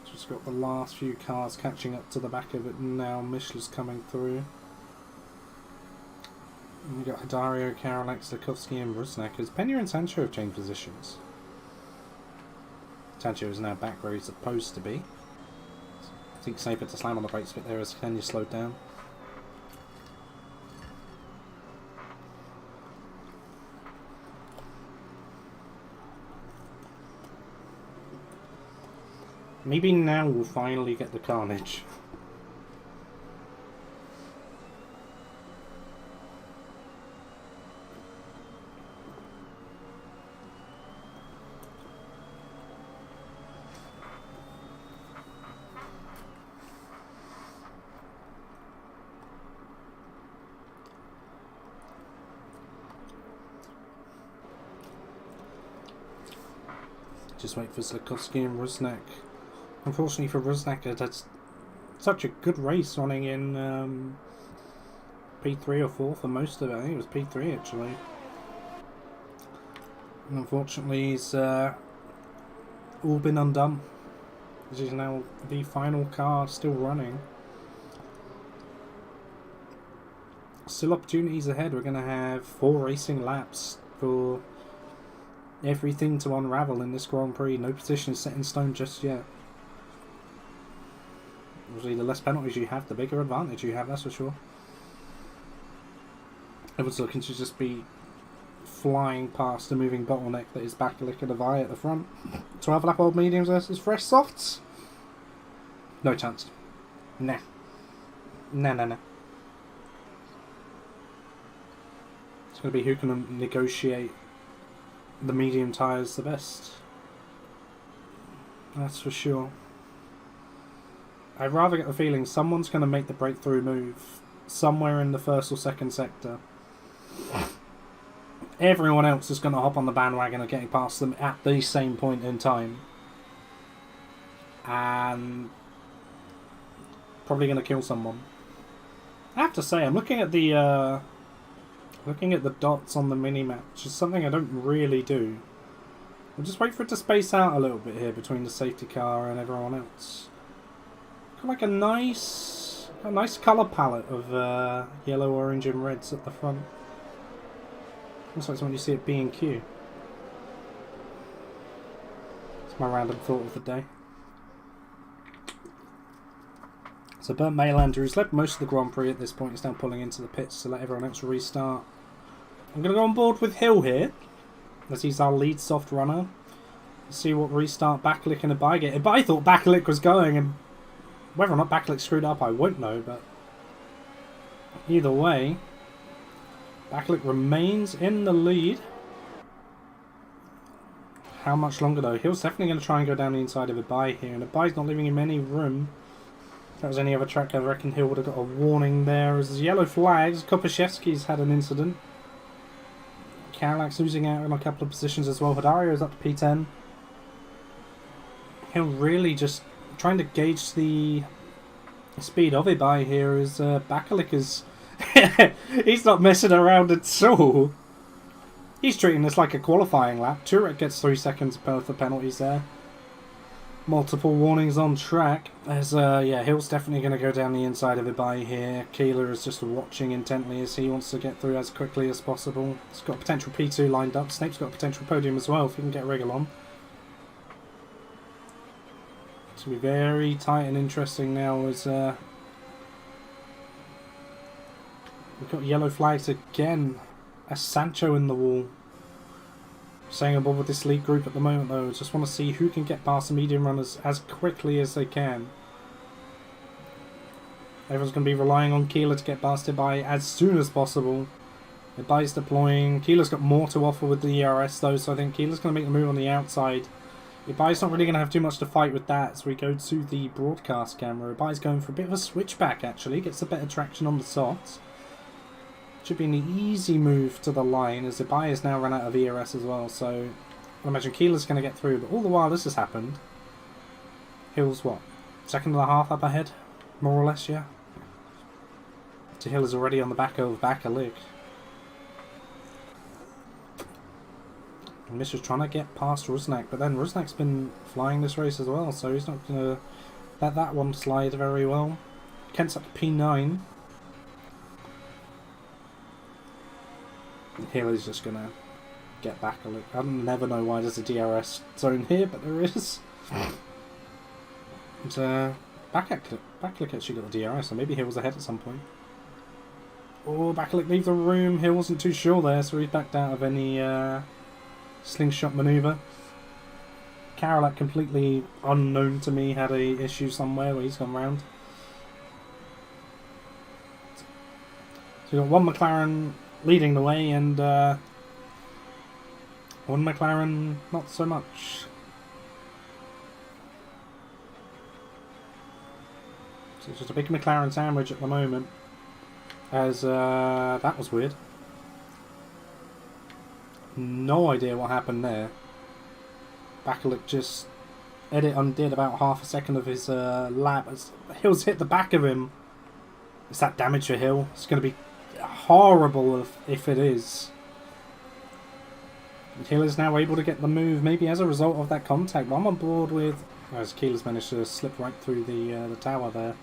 Just got the last few cars catching up to the back of it now. Mishler's coming through. And we've got Hidario, Karolak, Stakowski and Rusnak as Pena and Sancho have changed positions. Sancho is now back where he's supposed to be. I think safer to slam on the brakes a bit there as Kenya slowed down. Maybe now we'll finally get the carnage. Just wait for Stakowski and Rusnak. Unfortunately for Rusnak, that's such a good race running in P3 or 4 for most of it. I think it was P3 actually. And unfortunately he's all been undone. This is now the final car still running. Still opportunities ahead. We're going to have 4 racing laps for everything to unravel in this Grand Prix. No position is set in stone just yet. Obviously, the less penalties you have, the bigger advantage you have, that's for sure. Everyone's looking to just be flying past the moving bottleneck that is Bakalik and Avai at the front. 12 lap old mediums versus fresh softs? No chance. Nah. Nah. It's going to be who can negotiate the medium tyres the best. That's for sure. I'd rather get the feeling someone's going to make the breakthrough move somewhere in the first or second sector. Everyone else is going to hop on the bandwagon of getting past them at the same point in time. And probably going to kill someone. I have to say, I'm looking at the dots on the mini-map, which is something I don't really do. I'll just wait for it to space out a little bit here between the safety car and everyone else. Got like a nice colour palette of yellow, orange and reds at the front. Looks like when you see it B&Q. It's my random thought of the day. So Bernd Maylander, who's led most of the Grand Prix at this point, is now pulling into the pits to let everyone else restart. I'm going to go on board with Hill here, as he's our lead soft runner. See what restart Bakalik and Ibai get. Ibai thought Bakalik was going, and whether or not Bakalik screwed up, I won't know, but either way, Bakalik remains in the lead. How much longer though? Hill's definitely going to try and go down the inside of Ibai here, and Ibai's not leaving him any room. If that was any other track, I reckon Hill would have got a warning there. As there's yellow flags, Kopaszewski's had an incident. Karolak's losing out in a couple of positions as well. Hidario's up to P10. Hill really just trying to gauge the speed of Ibai here as Bakalik is He's not messing around at all. He's treating this like a qualifying lap. Turek gets 3 seconds worth of penalties there. Multiple warnings on track. As yeah, Hill's definitely going to go down the inside of Ibai here. Keeler is just watching intently as he wants to get through as quickly as possible. He's got a potential P2 lined up. Snape's got a potential podium as well if he can get Wriggle on. It's going to be very tight and interesting now as we've got yellow flags again. As Sancho in the wall. Staying above with this lead group at the moment though. Just want to see who can get past the medium runners as quickly as they can. Everyone's going to be relying on Keeler to get past Ibai as soon as possible. Ibai's deploying. Keeler's got more to offer with the ERS though, so I think Keeler's going to make the move on the outside. Ibai's not really going to have too much to fight with that as we go to the broadcast camera. Ibai's going for a bit of a switchback actually. Gets a better traction on the softs. Should be an easy move to the line as Ibai has now run out of ERS as well, so I imagine Keeler's going to get through, but all the while this has happened, Hill's what? Second and a half up ahead? More or less, yeah? So Hill is already on the back of Bakalik. Misha's trying to get past Rusnak, but then Rusnak's been flying this race as well, so he's not going to let that one slide very well. Kent's up to P9. Hill is just going to get back a look. I never know why there's a DRS zone here, but there is. And Bakalik actually got the DRS, so maybe Hill was ahead at some point. Oh, Bakalik leave the room. Hill wasn't too sure there, so he's backed out of any slingshot manoeuvre. Karolak, completely unknown to me, had a issue somewhere where he's gone round. So we've got one McLaren leading the way and one McLaren not so much. So it's just a big McLaren sandwich at the moment as that was weird. No idea what happened there. Bakalik just undid about half a second of his lap as Hill's hit the back of him. Is that damage for Hill? It's going to be horrible if it is. And Hill is now able to get the move, maybe as a result of that contact. But I'm on board with as Keeler's managed to slip right through the tower there.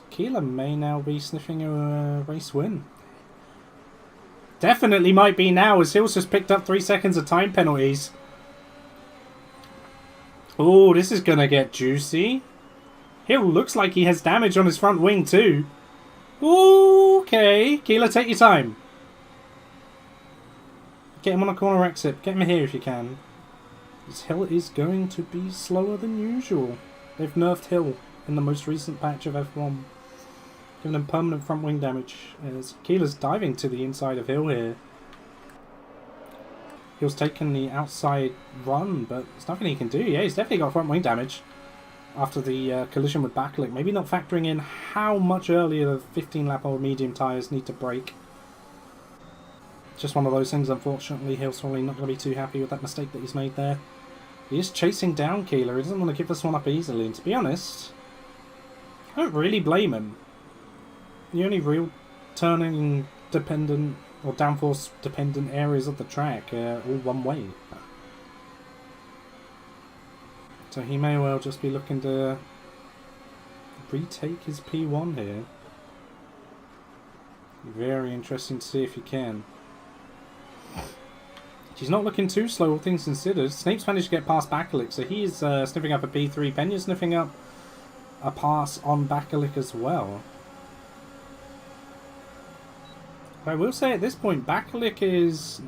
Keeler may now be sniffing a race win. Definitely might be now as Hill's just picked up 3 seconds of time penalties. Oh, this is gonna get juicy. Hill looks like he has damage on his front wing too. Okay, Keeler, take your time. Get him on a corner exit. Get him here if you can. This Hill is going to be slower than usual. They've nerfed Hill in the most recent patch of F1. Giving him permanent front wing damage. As Keeler's diving to the inside of Hill here. Hill's taken the outside run, but there's nothing he can do. Yeah, he's definitely got front wing damage after the collision with Bakalik. Maybe not factoring in how much earlier the 15-lap-old medium tyres need to brake. Just one of those things, unfortunately. Hill's probably not going to be too happy with that mistake that he's made there. He is chasing down Keeler. He doesn't want to give this one up easily. And to be honest, I don't really blame him. The only real turning dependent or downforce dependent areas of the track are all one way. So he may well just be looking to retake his P1 here. Very interesting to see if he can. He's not looking too slow, all things considered. Snape's managed to get past Bakalik, so he's sniffing up a P3. Penya's sniffing up a pass on Bakalik as well. But I will say at this point, Bakalik is...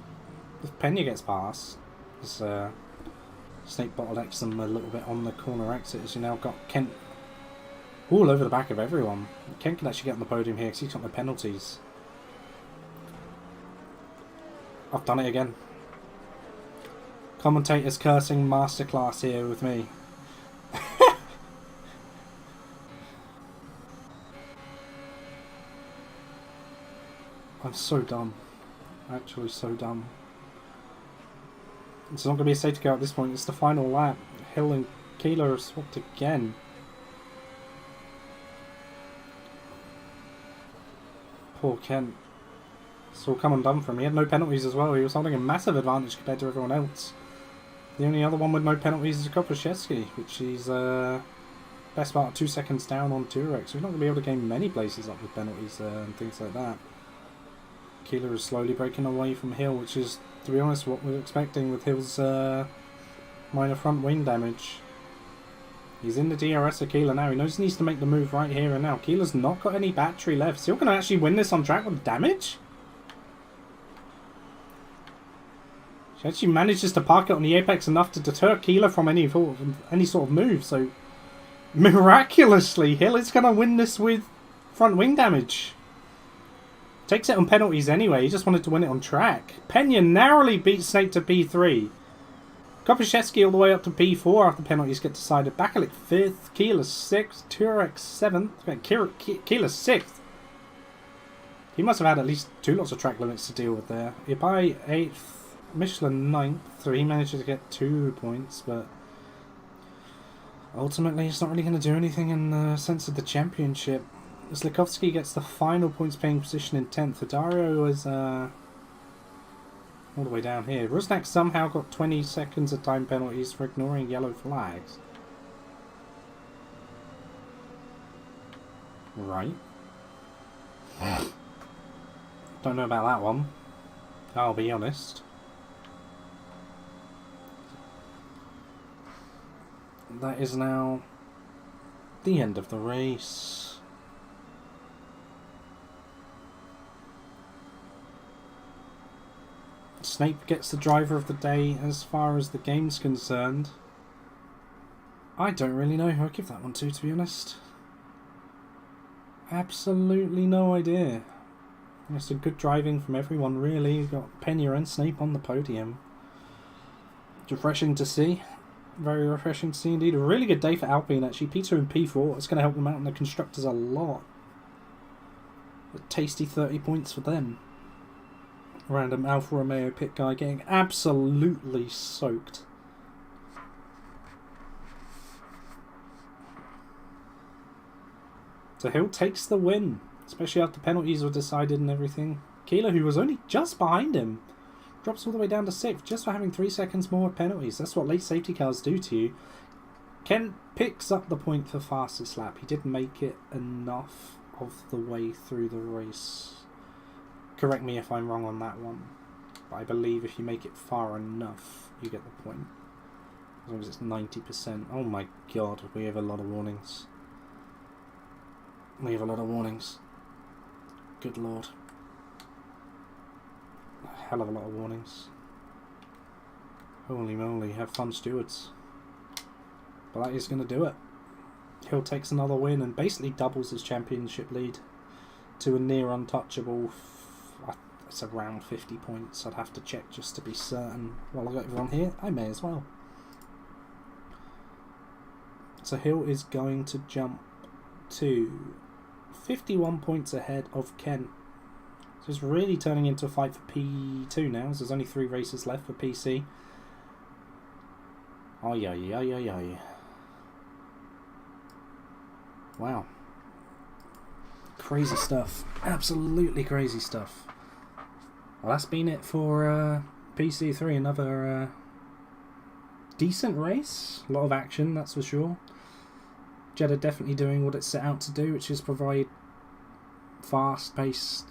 if Penya gets past, Snape bottlenecks them a little bit on the corner exit as you now got Kent all over the back of everyone. Kent can actually get on the podium here because he's got no penalties. I've done it again. Commentator's cursing masterclass here with me. I'm so dumb. Actually so dumb. It's not going to be a safety car at this point. It's the final lap. Hill and Keeler are swapped again. poor Kent. It's all come undone for him. He had no penalties as well. He was holding a massive advantage compared to everyone else. The only other one with no penalties is Kopaszewski, which is best part of 2 seconds down on Turek. So he's not going to be able to gain many places up with penalties and things like that. Keeler is slowly breaking away from Hill, which is, to be honest, what we're expecting with Hill's minor front wing damage. He's in the DRS of Keeler now. He knows he needs to make the move right here and now. Keeler's not got any battery left. Is Hill going to actually win this on track with damage? She actually manages to park it on the apex enough to deter Keeler from any sort of move. So, miraculously, Hill is going to win this with front wing damage. Takes it on penalties anyway. He just wanted to win it on track. Pena narrowly beats Snake to P3. Kopaszewski all the way up to P4 after penalties get decided. Bakalik 5th, Keeler 6th, Turek 7th, Keeler 6th. He must have had at least 2 lots of track limits to deal with there. Ibai 8th, Michelin 9th, so he managed to get 2 points, but ultimately it's not really going to do anything in the sense of the championship. Slikovsky gets the final points paying position in 10th. Dario is all the way down here. Rusnak somehow got 20 seconds of time penalties for ignoring yellow flags. Right. Don't know about that one. I'll be honest. That is now the end of the race. Snape gets the driver of the day as far as the game's concerned. I don't really know who I'd give that one to be honest. Absolutely no idea. It's a good driving from everyone really. You've got Pena and Snape on the podium. It's refreshing to see. Very refreshing to see indeed. A really good day for Alpine actually. P2 and P4. It's going to help them out in the constructors a lot. A tasty 30 points for them. Random Alfa Romeo pit guy getting absolutely soaked. So Hill takes the win, especially after penalties were decided and everything. Keeler, who was only just behind him, drops all the way down to 6th just for having 3 seconds more of penalties. That's what late safety cars do to you. Ken picks up the point for fastest lap. He didn't make it enough of the way through the race. Correct me if I'm wrong on that one, but I believe if you make it far enough, you get the point. As long as it's 90%. Oh my god, we have a lot of warnings. We have a lot of warnings. Good lord. A hell of a lot of warnings. Holy moly, have fun stewards. But that is going to do it. Hill takes another win and basically doubles his championship lead to a near untouchable. It's around 50 points. I'd have to check just to be certain. While I've got everyone here, I may as well. So Hill is going to jump to 51 points ahead of Kent. So it's really turning into a fight for P2 now, as there's only 3 races left for PC. Ay, ay, ay, ay, ay. Wow. Crazy stuff. Absolutely crazy stuff. Well, that's been it for PC3. Another decent race. A lot of action, that's for sure. Jeddah definitely doing what it set out to do, which is provide fast-paced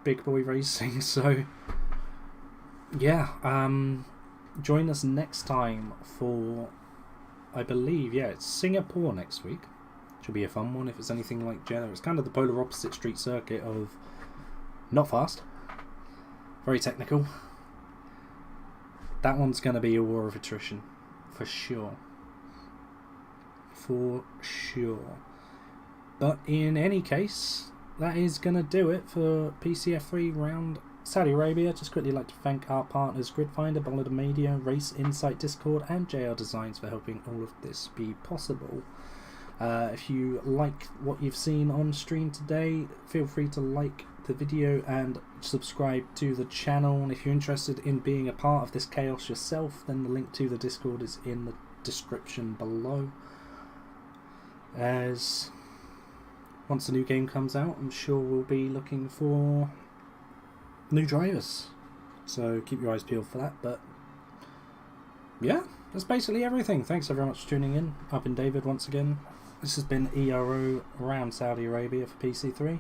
big boy racing. So, yeah. Join us next time for, I believe, yeah, it's Singapore next week. Should be a fun one if it's anything like Jeddah. It's kind of the polar opposite street circuit of not fast. Very technical. That one's going to be a war of attrition. For sure. For sure. But in any case, that is going to do it for PC F3 round Saudi Arabia. Just quickly like to thank our partners Gridfinder, Bolida Media, Race Insight Discord and JR Designs for helping all of this be possible. If you like what you've seen on stream today, feel free to like the video and subscribe to the channel. And if you're interested in being a part of this chaos yourself, then the link to the Discord is in the description below. As once the new game comes out, I'm sure we'll be looking for new drivers. So keep your eyes peeled for that. But yeah, that's basically everything. Thanks very much for tuning in. I've been David once again. This has been ERO around Saudi Arabia for PC3.